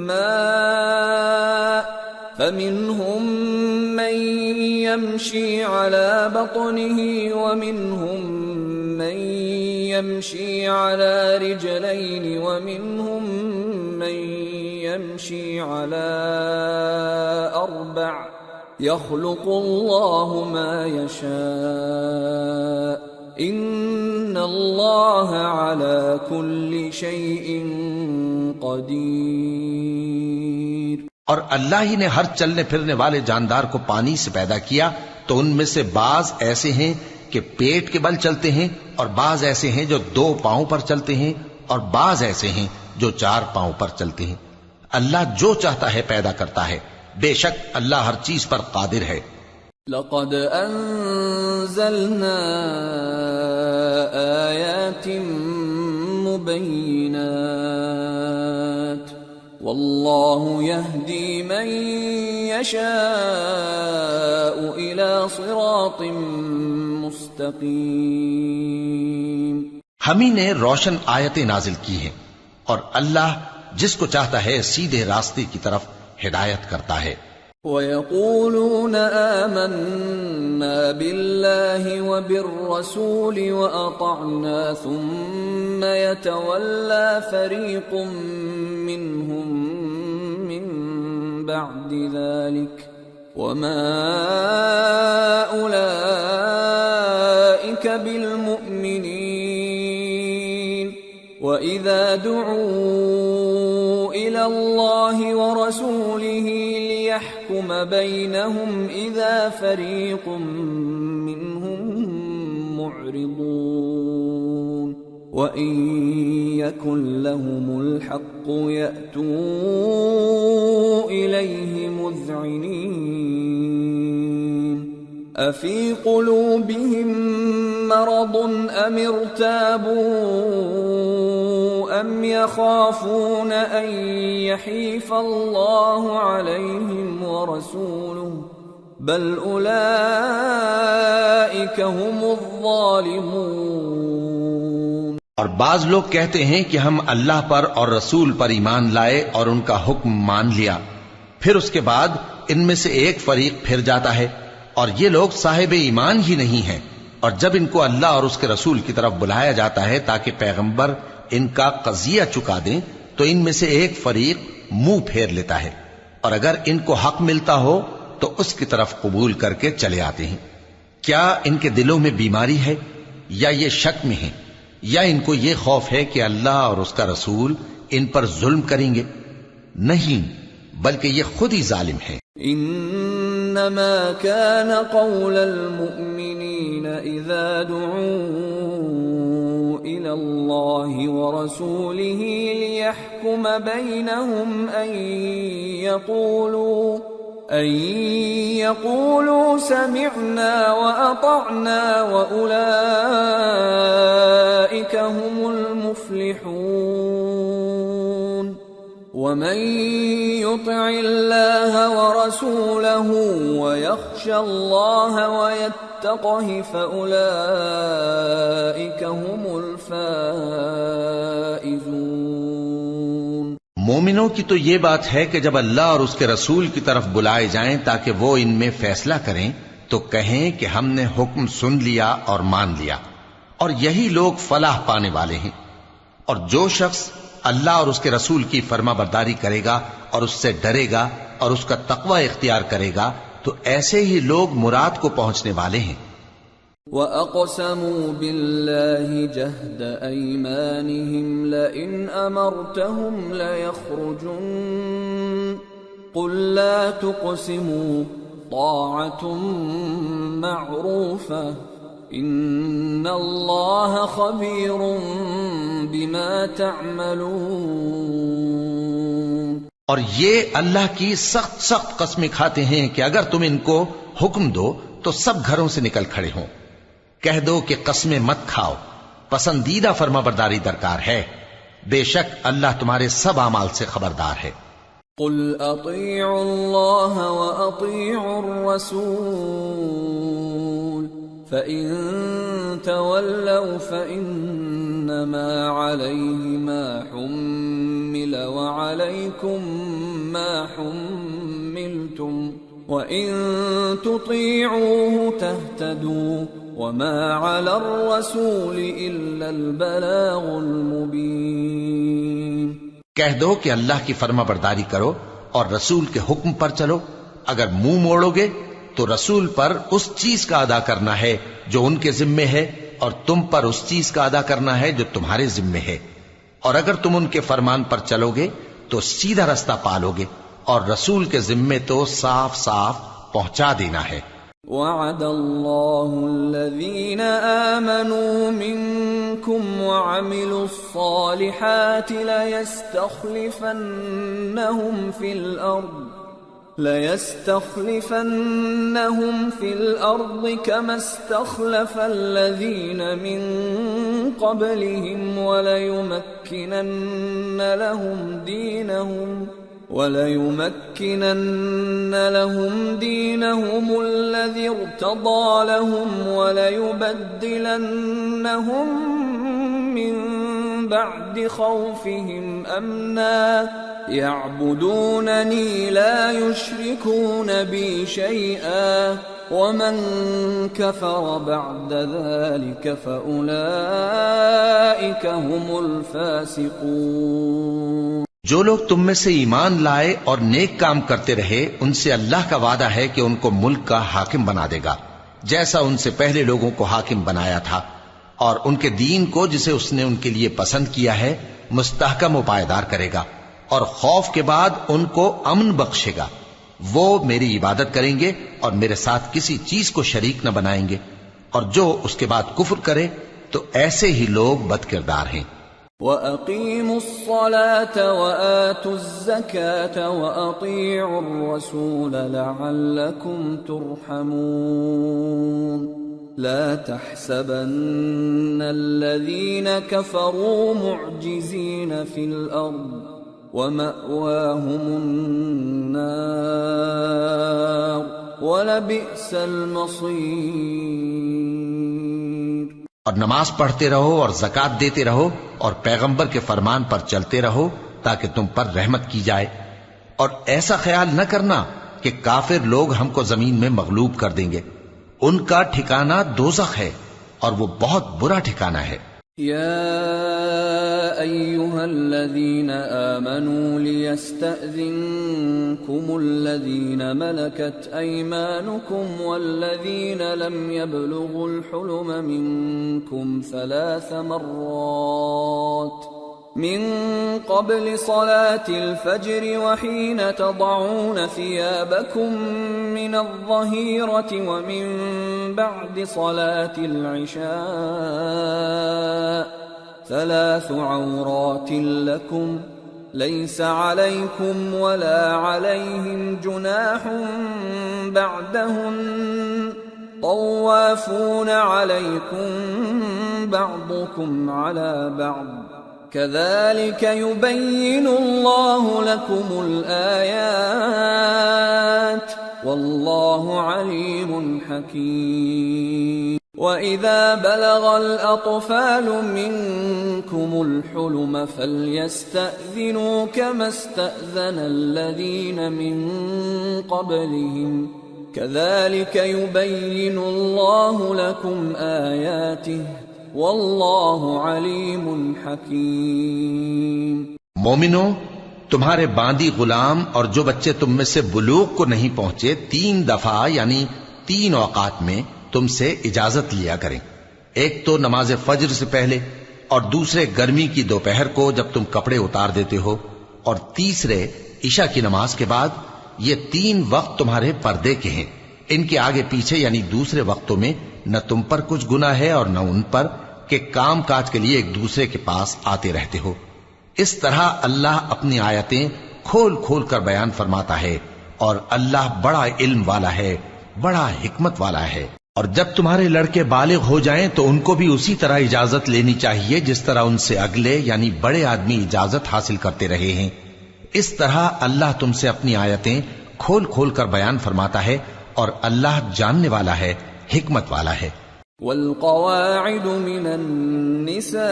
ماء فمنهم من يمشي على بطنه ومنهم من يمشي على رجلين ومنهم من يمشي على أربع يخلق الله ما يشاء إن الله على كل شيء قدير۔ اور اللہ ہی نے ہر چلنے پھرنے والے جاندار کو پانی سے پیدا کیا، تو ان میں سے بعض ایسے ہیں کہ پیٹ کے بل چلتے ہیں، اور بعض ایسے ہیں جو 2 پاؤں پر چلتے ہیں، اور بعض ایسے ہیں جو 4 پاؤں پر چلتے ہیں۔ اللہ جو چاہتا ہے پیدا کرتا ہے، بے شک اللہ ہر چیز پر قادر ہے۔ لقد انزلنا آیات مبینات واللہ یہدی من یشاء الى صراط مستقیم۔ ہم ہی نے روشن آیتیں نازل کی ہیں، اور اللہ جس کو چاہتا ہے سیدھے راستے کی طرف ہدایت کرتا ہے۔ وَيَقُولُونَ آمَنَّا بِاللَّهِ وَبِالرَّسُولِ وَأَطَعْنَا ثُمَّ يَتَوَلَّى فَرِيقٌ مِّنْهُمْ مِّن بَعْدِ ذَلِكَ وَمَا أُولَئِكَ بِالْمُؤْمِنِينَ وَإِذَا دُعُوا إِلَى اللَّهِ وَرَسُولِهِ لِيَحْكُمَ بَيْنَهُمْ إِذَا فَرِيقٌ مِّنْهُمْ مُعْرِضُونَ وَإِن يَكُن لَّهُمُ الْحَقُّ يَأْتُوا إِلَيْهِ مُذْعِنِينَ أَفِي قُلُوبِهِم مَّرَضٌ أَمِ ارْتَابُوا أَمْ يَخَافُونَ أَن يَحِيفَ اللَّهُ عَلَيْهِمْ وَرَسُولُهُ بَلْ أُولَئِكَ هُمُ الظَّالِمُونَ۔ اور بعض لوگ کہتے ہیں کہ ہم اللہ پر اور رسول پر ایمان لائے اور ان کا حکم مان لیا، پھر اس کے بعد ان میں سے ایک فریق پھر جاتا ہے، اور یہ لوگ صاحب ایمان ہی نہیں ہیں، اور جب ان کو اللہ اور اس کے رسول کی طرف بلایا جاتا ہے تاکہ پیغمبر ان کا قضیہ چکا دیں، تو ان میں سے ایک فریق منہ پھیر لیتا ہے، اور اگر ان کو حق ملتا ہو تو اس کی طرف قبول کر کے چلے آتے ہیں۔ کیا ان کے دلوں میں بیماری ہے، یا یہ شک میں ہیں، یا ان کو یہ خوف ہے کہ اللہ اور اس کا رسول ان پر ظلم کریں گے؟ نہیں، بلکہ یہ خود ہی ظالم ہیں۔ انما كان قول المؤمنين إذا دعوا إلى الله ورسوله ليحكم بينهم أن يقولوا سمعنا وأطعنا وأولئك هم المفلحون ومن يطع الله ورسوله ويخشى الله ويتقه فأولئك هم الفائزون۔ مومنوں کی تو یہ بات ہے کہ جب اللہ اور اس کے رسول کی طرف بلائے جائیں تاکہ وہ ان میں فیصلہ کریں تو کہیں کہ ہم نے حکم سن لیا اور مان لیا، اور یہی لوگ فلاح پانے والے ہیں۔ اور جو شخص اللہ اور اس کے رسول کی فرما برداری کرے گا اور اس سے ڈرے گا اور اس کا تقوی اختیار کرے گا تو ایسے ہی لوگ مراد کو پہنچنے والے ہیں۔ وَأَقْسَمُوا بِاللَّهِ جَهْدَ أَيْمَانِهِمْ لَئِنْ أَمَرْتَهُمْ لَيَخْرُجُنَّ قُلْ لَا تُقْسِمُوا طَاعَةٌ مَّعْرُوفَةٌ إِنَّ اللَّهَ خَبِيرٌ بِمَا تَعْمَلُونَ۔ اور یہ اللہ کی سخت سخت قسمیں کھاتے ہیں کہ اگر تم ان کو حکم دو تو سب گھروں سے نکل کھڑے ہوں۔ کہہ دو کہ قسمیں مت کھاؤ، پسندیدہ فرما برداری درکار ہے، بے شک اللہ تمہارے سب اعمال سے خبردار ہے۔ قل اطیعوا اللہ واطیعوا الرسول فإن تولوا فإنما عليه ما حمل وعليكم ما حملتم وَإِن تُطِيعُوهُ تَهْتَدُوا وَمَا عَلَى الرَّسُولِ إِلَّا الْبَلَاغُ الْمُبِينُ۔ کہہ دو کہ اللہ کی فرما برداری کرو اور رسول کے حکم پر چلو، اگر منہ موڑو گے تو رسول پر اس چیز کا ادا کرنا ہے جو ان کے ذمے ہے، اور تم پر اس چیز کا ادا کرنا ہے جو تمہارے ذمے ہے، اور اگر تم ان کے فرمان پر چلو گے تو سیدھا رستہ پالو گے، اور رسول کے ذمے تو صاف صاف پہنچا دینا ہے۔ وعد اللہ الذین آمنوا منکم وعملوا الصالحات لَيَسْتَخْلِفَنَّهُمْ فِي الْأَرْضِ كَمَا اسْتَخْلَفَ الَّذِينَ مِنْ قَبْلِهِمْ وَلَيُمَكِّنَنَّ لَهُمْ دِينَهُمُ الَّذِي ارْتَضَىٰ لَهُمْ وَلَيُبَدِّلَنَّهُمْ مِنْ بَعْدِ خَوْفِهِمْ أَمْنًا يَعْبُدُونَنِي لَا يُشْرِكُونَ بِي شَيْئًا وَمَنْ كَفَرَ بَعْدَ ذَلِكَ فَأُولَئِكَ هُمُ الْفَاسِقُونَ۔ جو لوگ تم میں سے ایمان لائے اور نیک کام کرتے رہے ان سے اللہ کا وعدہ ہے کہ ان کو ملک کا حاکم بنا دے گا، جیسا ان سے پہلے لوگوں کو حاکم بنایا تھا، اور ان کے دین کو جسے اس نے ان کے لیے پسند کیا ہے مستحکم و پائیدار کرے گا، اور خوف کے بعد ان کو امن بخشے گا۔ وہ میری عبادت کریں گے اور میرے ساتھ کسی چیز کو شریک نہ بنائیں گے، اور جو اس کے بعد کفر کرے تو ایسے ہی لوگ بد کردار ہیں۔ وَأَقِيمُوا الصَّلَاةَ وَآتُوا الزَّكَاةَ وَأَطِيعُوا الرَّسُولَ لَعَلَّكُمْ تُرْحَمُونَ لَا تَحْسَبَنَّ الَّذِينَ كَفَرُوا مُعْجِزِينَ فِي الْأَرْضِ وَمَأْوَاهُمُ النَّارُ وَلَبِئْسَ الْمَصِيرُ۔ اور نماز پڑھتے رہو اور زکوٰۃ دیتے رہو اور پیغمبر کے فرمان پر چلتے رہو تاکہ تم پر رحمت کی جائے، اور ایسا خیال نہ کرنا کہ کافر لوگ ہم کو زمین میں مغلوب کر دیں گے، ان کا ٹھکانہ دوزخ ہے اور وہ بہت برا ٹھکانہ ہے۔ یا ایھا الذین آمنوا لیستأذنکم الذین ملکت ایمانکم والذین لم یبلغوا الحلم منکم 3 مرات من قبل صلاة الفجر وحين تضعون ثيابكم من الظهيرة ومن بعد صلاة العشاء 3 عورات لكم ليس عليكم ولا عليهم جناح بعدهن طوافون عليكم بعضكم على بعض كذلك يبين الله لكم الآيات والله عليم حكيم وَإِذَا بَلَغَ الْأَطْفَالُ مِنكُمُ الْحُلُمَ فَلْيَسْتَأْذِنُوا كَمَا اسْتَأْذَنَ الَّذِينَ مِن قَبْلِهِمْ كَذَلِكَ يُبَيِّنُ اللَّهُ لَكُمْ آيَاتِهِ وَاللَّهُ عَلِيمٌ حَكِيمٌ۔ مومنو، تمہارے باندی غلام اور جو بچے تم میں سے بلوغ کو نہیں پہنچے 3 دفعہ یعنی 3 اوقات میں تم سے اجازت لیا کریں، ایک تو نماز فجر سے پہلے، اور دوسرے گرمی کی دوپہر کو جب تم کپڑے اتار دیتے ہو، اور تیسرے عشاء کی نماز کے بعد۔ یہ 3 وقت تمہارے پردے کے ہیں، ان کے آگے پیچھے یعنی دوسرے وقتوں میں نہ تم پر کچھ گناہ ہے اور نہ ان پر کہ کام کاج کے لیے ایک دوسرے کے پاس آتے رہتے ہو۔ اس طرح اللہ اپنی آیتیں کھول کھول کر بیان فرماتا ہے، اور اللہ بڑا علم والا ہے، بڑا حکمت والا ہے۔ اور جب تمہارے لڑکے بالغ ہو جائیں تو ان کو بھی اسی طرح اجازت لینی چاہیے جس طرح ان سے اگلے یعنی بڑے آدمی اجازت حاصل کرتے رہے ہیں۔ اس طرح اللہ تم سے اپنی آیتیں کھول کھول کر بیان فرماتا ہے، اور اللہ جاننے والا ہے، حکمت والا ہے۔ والقواعد من النساء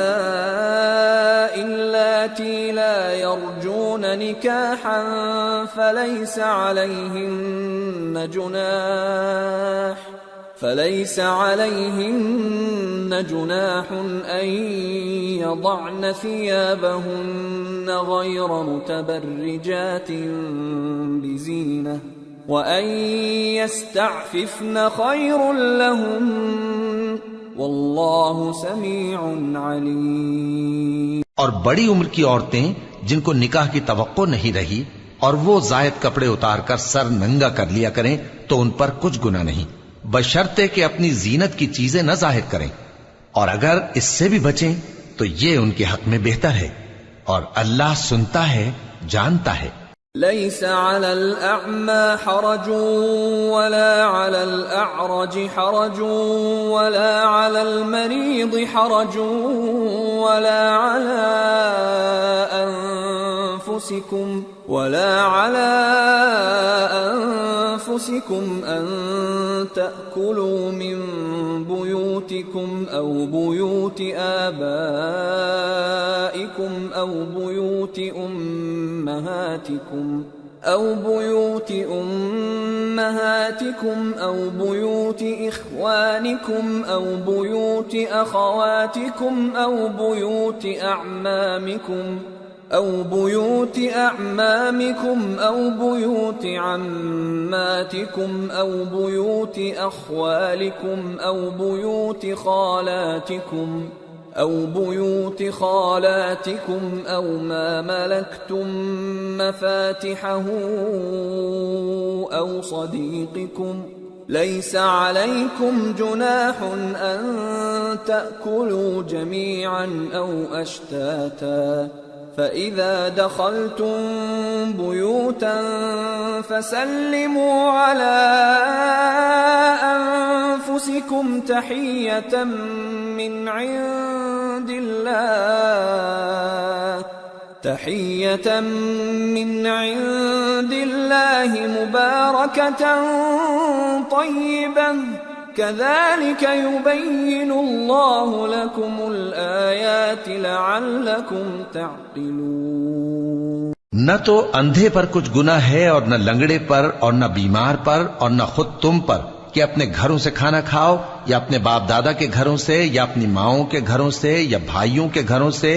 اللاتي لا يرجون نكاحا فليس عليهن جناح أن يضعن ثيابهن غير متبرجات بزينة وأن يستعففن خير لهم والله سميع عليم۔ اور بڑی عمر کی عورتیں جن کو نکاح کی توقع نہیں رہی اور وہ زائد کپڑے اتار کر سر ننگا کر لیا کریں تو ان پر کچھ گناہ نہیں، بشرطے کہ اپنی زینت کی چیزیں نہ ظاہر کریں، اور اگر اس سے بھی بچیں تو یہ ان کے حق میں بہتر ہے، اور اللہ سنتا ہے، جانتا ہے۔ ليس على الأعمى حرج ولا على الأعرج حرج ولا على المريض حرج ولا على أنفسكم أن تأكلوا من بيوتكم أو بيوت آبائكم أو بيوت أمهاتكم أو بيوت إخوانكم أو بيوت أخواتكم أو بيوت أعمامكم أو بيوت عماتكم أو بيوت أخوالكم أو بيوت خالاتكم أو ما ملكتم مفاتحه أو صديقكم ليس عليكم جناح أن تأكلوا جميعا أو أشتاتا فإذا دخلتم بيوتا فسلموا على أنفسكم تحية من عند الله مباركة طيبة كذلك يبين الله لكم الآيات لعلكم تعقلون۔ نہ تو اندھے پر کچھ گناہ ہے اور نہ لنگڑے پر اور نہ بیمار پر اور نہ خود تم پر کہ اپنے گھروں سے کھانا کھاؤ، یا اپنے باپ دادا کے گھروں سے، یا اپنی ماؤں کے گھروں سے، یا بھائیوں کے گھروں سے،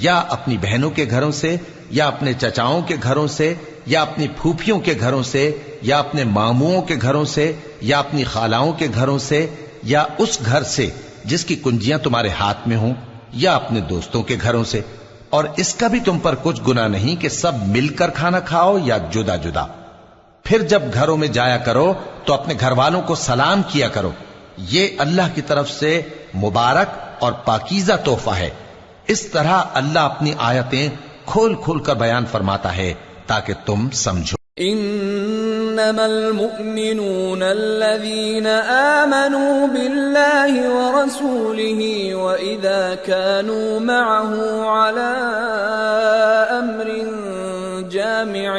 یا اپنی بہنوں کے گھروں سے، یا اپنے چچاؤں کے گھروں سے، یا اپنی پھوپھیوں کے گھروں سے، یا اپنے ماموؤں کے گھروں سے، یا اپنی خالاؤں کے گھروں سے، یا اس گھر سے جس کی کنجیاں تمہارے ہاتھ میں ہوں، یا اپنے دوستوں کے گھروں سے۔ اور اس کا بھی تم پر کچھ گناہ نہیں کہ سب مل کر کھانا کھاؤ یا جدا جدا۔ پھر جب گھروں میں جایا کرو تو اپنے گھر والوں کو سلام کیا کرو، یہ اللہ کی طرف سے مبارک اور پاکیزہ تحفہ ہے۔ اس طرح اللہ اپنی آیتیں کھول کھول کر بیان فرماتا ہے تاکہ تم سمجھو۔ انما المؤمنون الذين آمنوا بالله ورسوله واذا كانوا معه على امر جامع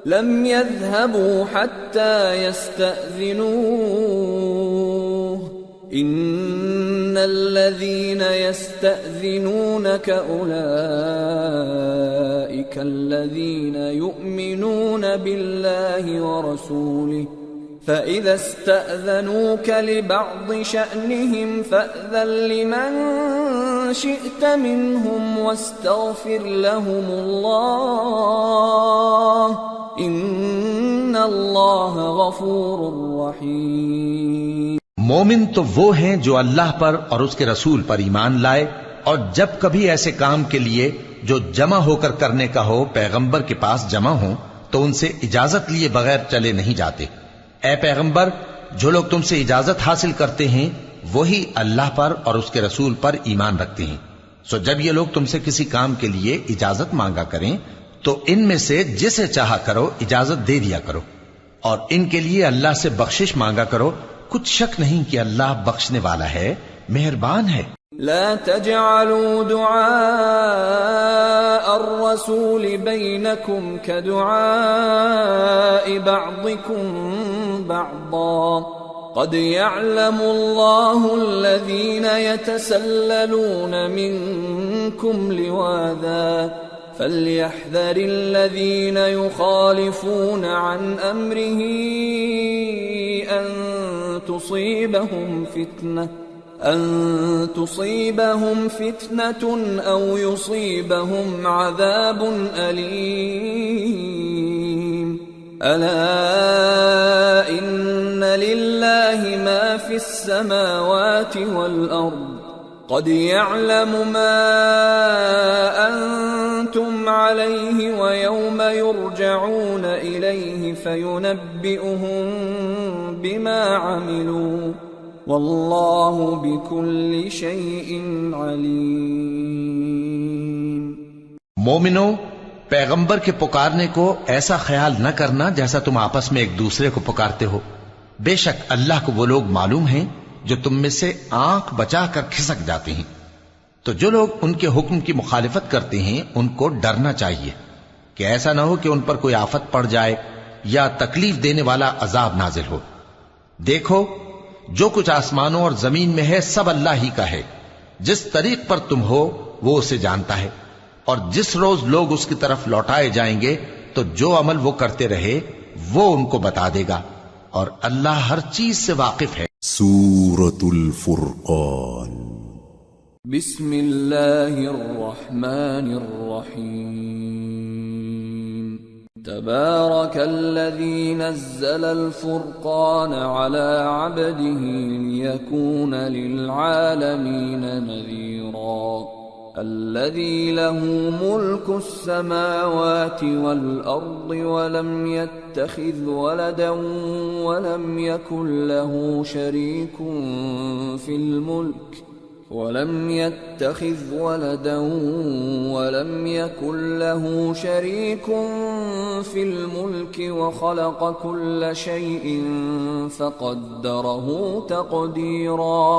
لم يذهبوا حتى يستأذنوه ان الذين يستأذنونك اولئك الذين يؤمنون بالله ورسوله فإذا استأذنوك لبعض شأنهم فأذن لمن شئت منهم واستغفر لهم الله إن الله غفور رحيم۔ مومن تو وہ ہیں جو اللہ پر اور اس کے رسول پر ایمان لائے، اور جب کبھی ایسے کام کے لیے جو جمع ہو کر کرنے کا ہو پیغمبر کے پاس جمع ہوں تو ان سے اجازت لیے بغیر چلے نہیں جاتے۔ اے پیغمبر، جو لوگ تم سے اجازت حاصل کرتے ہیں وہی اللہ پر اور اس کے رسول پر ایمان رکھتے ہیں، سو جب یہ لوگ تم سے کسی کام کے لیے اجازت مانگا کریں تو ان میں سے جسے چاہا کرو اجازت دے دیا کرو، اور ان کے لیے اللہ سے بخشش مانگا کرو، کچھ شک نہیں کہ اللہ بخشنے والا ہے، مہربان ہے۔ لا تجعلوا دعاء الرسول بينكم كدعاء بعضكم بعضا قد يعلم الله الذين يتسللون منكم لواذا فليحذر الذين يخالفون عن أمره أن تصيبهم فتنة أو يصيبهم عذاب أليم ألا إن لله ما في السماوات والأرض قد يعلم ما أنتم عليه ويوم يرجعون إليه فينبئهم بما عملوا واللہ بكل شیء علیم۔ مومنو، پیغمبر کے پکارنے کو ایسا خیال نہ کرنا جیسا تم آپس میں ایک دوسرے کو پکارتے ہو، بے شک اللہ کو وہ لوگ معلوم ہیں جو تم میں سے آنکھ بچا کر کھسک جاتے ہیں، تو جو لوگ ان کے حکم کی مخالفت کرتے ہیں ان کو ڈرنا چاہیے کہ ایسا نہ ہو کہ ان پر کوئی آفت پڑ جائے یا تکلیف دینے والا عذاب نازل ہو۔ دیکھو، جو کچھ آسمانوں اور زمین میں ہے سب اللہ ہی کا ہے، جس طریق پر تم ہو وہ اسے جانتا ہے، اور جس روز لوگ اس کی طرف لوٹائے جائیں گے تو جو عمل وہ کرتے رہے وہ ان کو بتا دے گا، اور اللہ ہر چیز سے واقف ہے۔ سورة الفرقان۔ بسم اللہ الرحمن الرحیم۔ تبارك الذي نزل الفرقان على عبده ليكون للعالمين نذيرا الذي له ملك السماوات والأرض ولم يتخذ ولدا ولم يكن له شريك في الملك ولم يتخذ ولدا ولم يكن له شريك في الملك وخلق كل شيء فقدره تقديرا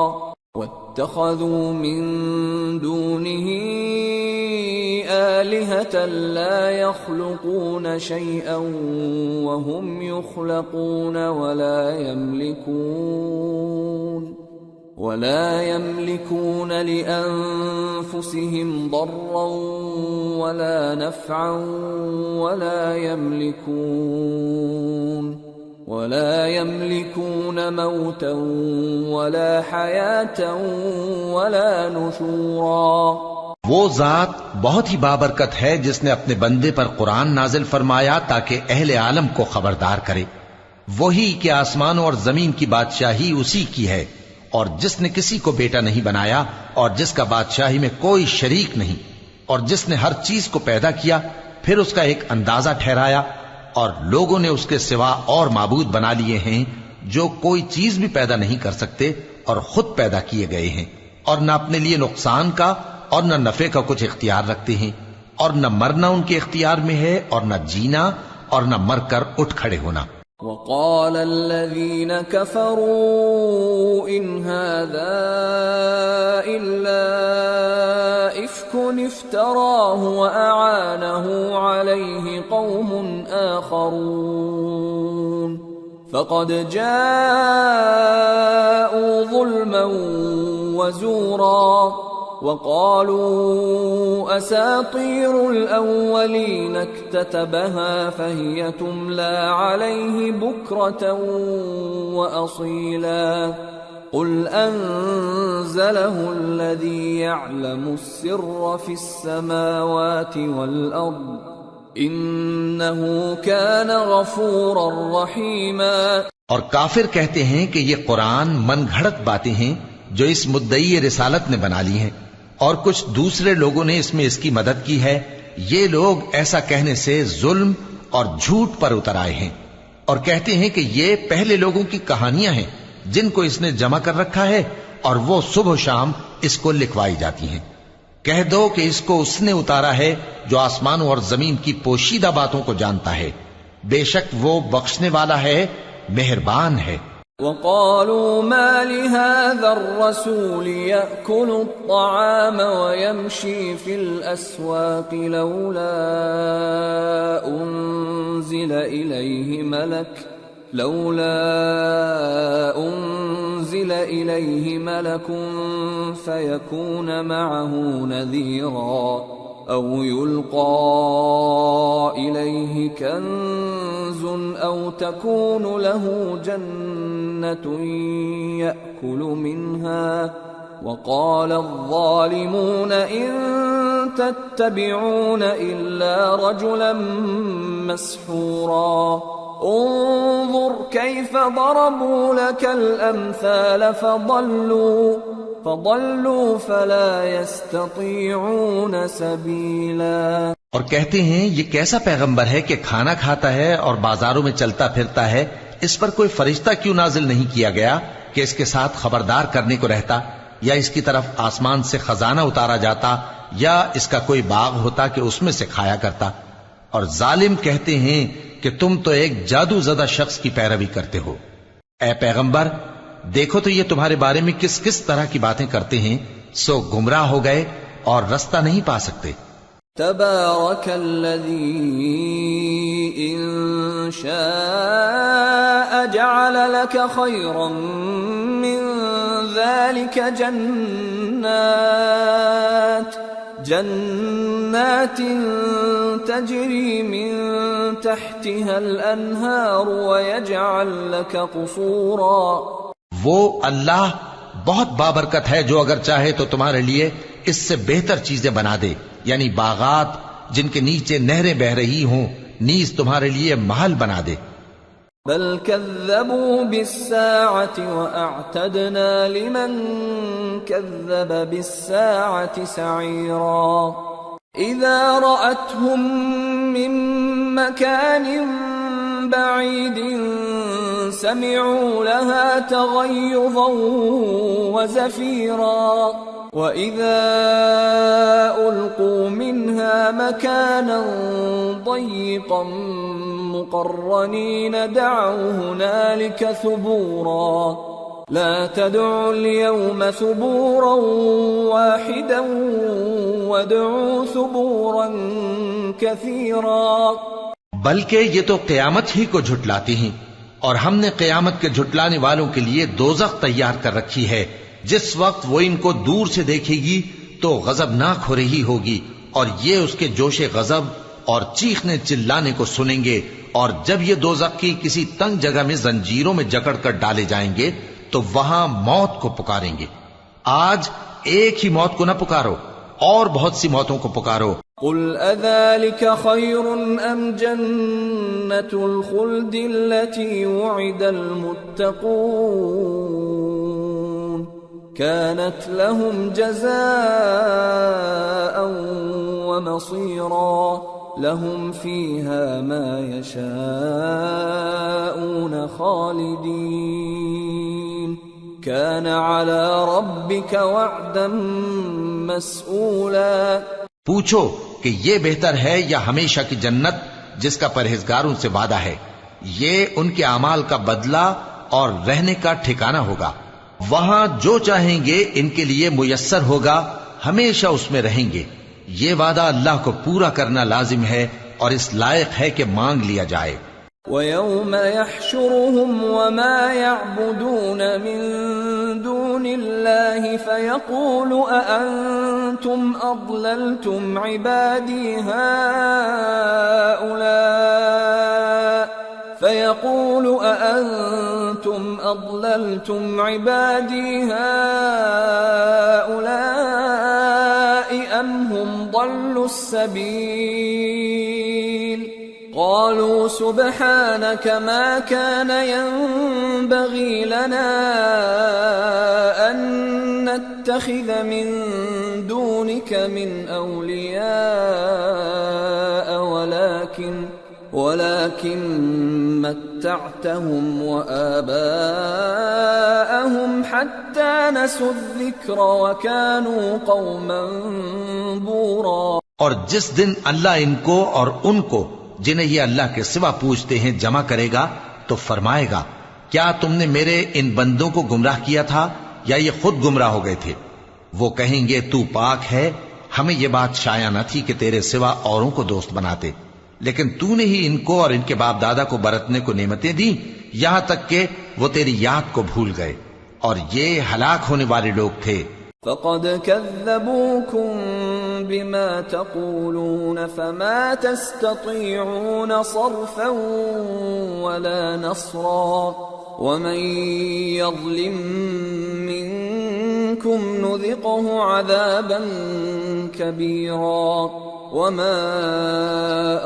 واتخذوا من دونه آلهة لا يخلقون شيئا وهم يخلقون ولا يملكون لأنفسهم ضرا ولا نفعا ولا يملكون موتا ولا حياة ولا نشورا۔ وہ ذات بہت ہی بابرکت ہے جس نے اپنے بندے پر قرآن نازل فرمایا تاکہ اہل عالم کو خبردار کرے، وہی کہ آسمانوں اور زمین کی بادشاہی اسی کی ہے، اور جس نے کسی کو بیٹا نہیں بنایا اور جس کا بادشاہی میں کوئی شریک نہیں اور جس نے ہر چیز کو پیدا کیا پھر اس کا ایک اندازہ ٹھہرایا اور لوگوں نے اس کے سوا اور معبود بنا لیے ہیں جو کوئی چیز بھی پیدا نہیں کر سکتے اور خود پیدا کیے گئے ہیں اور نہ اپنے لیے نقصان کا اور نہ نفع کا کچھ اختیار رکھتے ہیں اور نہ مرنا ان کے اختیار میں ہے اور نہ جینا اور نہ مر کر اٹھ کھڑے ہونا. وقال الذين كفروا إن هذا إلا إفك افتراه وأعانه عليه قوم آخرون فقد جاءوا ظلما وزورا وقالوا أساطير الأولين اكتتبها فهي تملى عليه بكرة وأصيلا قل أنزله الذي يعلم السر في السماوات والأرض إنه كان غفورا رحيما. اور کافر کہتے ہیں کہ یہ قرآن من گھڑت باتیں ہیں جو اس مدعی رسالت نے بنا لی ہیں اور کچھ دوسرے لوگوں نے اس میں اس کی مدد کی ہے. یہ لوگ ایسا کہنے سے ظلم اور جھوٹ پر اتر آئے ہیں اور کہتے ہیں کہ یہ پہلے لوگوں کی کہانیاں ہیں جن کو اس نے جمع کر رکھا ہے اور وہ صبح و شام اس کو لکھوائی جاتی ہیں. کہہ دو کہ اس کو اس نے اتارا ہے جو آسمانوں اور زمین کی پوشیدہ باتوں کو جانتا ہے. بے شک وہ بخشنے والا ہے، مہربان ہے. وقالوا ما لهذا الرسول يأكل الطعام ويمشي في الأسواق لولا أنزل إليه ملك فيكون معه نذيرا أو يلقى إليه كنز أو تكون له جنة يأكل منها وقال الظالمون إن تتبعون إلا رجلا مسحورا انظر كيف ضربوا لك الأمثال فضلوا فلا يستطيعون سبيلا. اور کہتے ہیں یہ کیسا پیغمبر ہے کہ کھانا کھاتا ہے اور بازاروں میں چلتا پھرتا ہے، اس پر کوئی فرشتہ کیوں نازل نہیں کیا گیا کہ اس کے ساتھ خبردار کرنے کو رہتا، یا اس کی طرف آسمان سے خزانہ اتارا جاتا، یا اس کا کوئی باغ ہوتا کہ اس میں سے کھایا کرتا. اور ظالم کہتے ہیں کہ تم تو ایک جادو زدہ شخص کی پیروی کرتے ہو. اے پیغمبر دیکھو تو یہ تمہارے بارے میں کس کس طرح کی باتیں کرتے ہیں، سو گمراہ ہو گئے اور رستہ نہیں پا سکتے. تبارك الذي إن شاء جعل لك خيرا من ذلك جنات تجري من تحتها الأنهار ويجعل لك قصورا. وہ اللہ بہت بابرکت ہے جو اگر چاہے تو تمہارے لیے اس سے بہتر چیزیں بنا دے، یعنی باغات جن کے نیچے نہریں بہ رہی ہوں، نیز تمہارے لیے محل بنا دے. بل كذبوا بالساعة وأعتدنا لمن كذب بالساعة سعيرا. إذا رأتهم من مكان بعيد سمعوا لها تغيظا وزفيرا وَإِذَا أُلْقُوا مِنْهَا مَكَانًا ضَيِّقًا مُقَرَّنِينَ دَعَوْا هُنَالِكَ ثُبُورًا لَا تَدْعُوا الْيَوْمَ ثُبُورًا وَاحِدًا وَادْعُوا ثُبُورًا كَثِيرًا. بلکہ یہ تو قیامت ہی کو جھٹلاتی ہیں، اور ہم نے قیامت کے جھٹلانے والوں کے لیے دوزخ تیار کر رکھی ہے. جس وقت وہ ان کو دور سے دیکھے گی تو غضبناک ہو رہی ہوگی، اور یہ اس کے جوش غضب اور چیخنے چلانے کو سنیں گے. اور جب یہ دوزخ کی کسی تنگ جگہ میں زنجیروں میں جکڑ کر ڈالے جائیں گے تو وہاں موت کو پکاریں گے. آج ایک ہی موت کو نہ پکارو، اور بہت سی موتوں کو پکارو. قل اذلك خير ام جنة الخلد التي وعد المتقون كانت لهم جزاء ومصيرا لهم فيها ما يشاءون خالدين كان على ربك وعدا مسئولا. پوچھو کہ یہ بہتر ہے یا ہمیشہ کی جنت جس کا پرہیزگاروں سے وعدہ ہے؟ یہ ان کے اعمال کا بدلہ اور رہنے کا ٹھکانہ ہوگا. وہاں جو چاہیں گے ان کے لیے میسر ہوگا، ہمیشہ اس میں رہیں گے. یہ وعدہ اللہ کو پورا کرنا لازم ہے اور اس لائق ہے کہ مانگ لیا جائے. وَيَوْمَ يَحْشُرُهُمْ وَمَا يَعْبُدُونَ مِن دُونِ اللَّهِ فَيَقُولُ أَأَنْتُمْ أَضْلَلْتُمْ عِبَادِي هَؤُلَاءِ أَمْ هُمْ ضَلُّوا السَّبِيلَ قالوا سبحانك ما كان ينبغي لنا أن نتخذ من دونك من أولياء ولكن متعتهم وآباءهم حتى نسوا الذكر وكانوا قوما بورا. اور جس دن اللہ ان کو اور ان کو جنہیں یہ اللہ کے سوا پوچھتے ہیں جمع کرے گا تو فرمائے گا، کیا تم نے میرے ان بندوں کو گمراہ کیا تھا یا یہ خود گمراہ ہو گئے تھے؟ وہ کہیں گے تو پاک ہے، ہمیں یہ بات شایع نہ تھی کہ تیرے سوا اوروں کو دوست بناتے، لیکن تو نے ہی ان کو اور ان کے باپ دادا کو برتنے کو نعمتیں دی یہاں تک کہ وہ تیری یاد کو بھول گئے، اور یہ ہلاک ہونے والے لوگ تھے. فقد كذبوكم بما تقولون فما تستطيعون صرفا ولا نصرا ومن يظلم منكم نذقه عذابا كبيرا. وما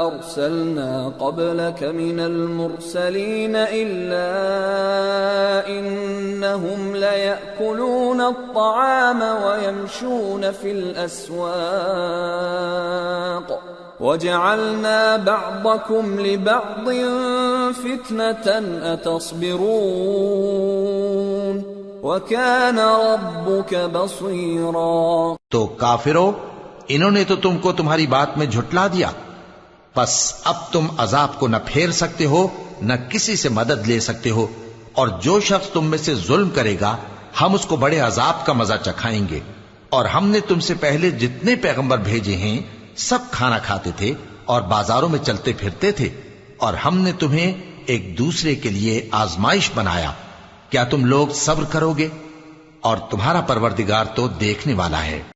أرسلنا قبلك من المرسلين إلا إنهم ليأكلون الطعام ويمشون في الأسواق وجعلنا بعضكم لبعض فتنة أتصبرون وكان ربك بصيرا. تو کافرو، انہوں نے تو تم کو تمہاری بات میں جھٹلا دیا، بس اب تم عذاب کو نہ پھیر سکتے ہو نہ کسی سے مدد لے سکتے ہو، اور جو شخص تم میں سے ظلم کرے گا ہم اس کو بڑے عذاب کا مزہ چکھائیں گے. اور ہم نے تم سے پہلے جتنے پیغمبر بھیجے ہیں سب کھانا کھاتے تھے اور بازاروں میں چلتے پھرتے تھے، اور ہم نے تمہیں ایک دوسرے کے لیے آزمائش بنایا. کیا تم لوگ صبر کرو گے؟ اور تمہارا پروردگار تو دیکھنے والا ہے.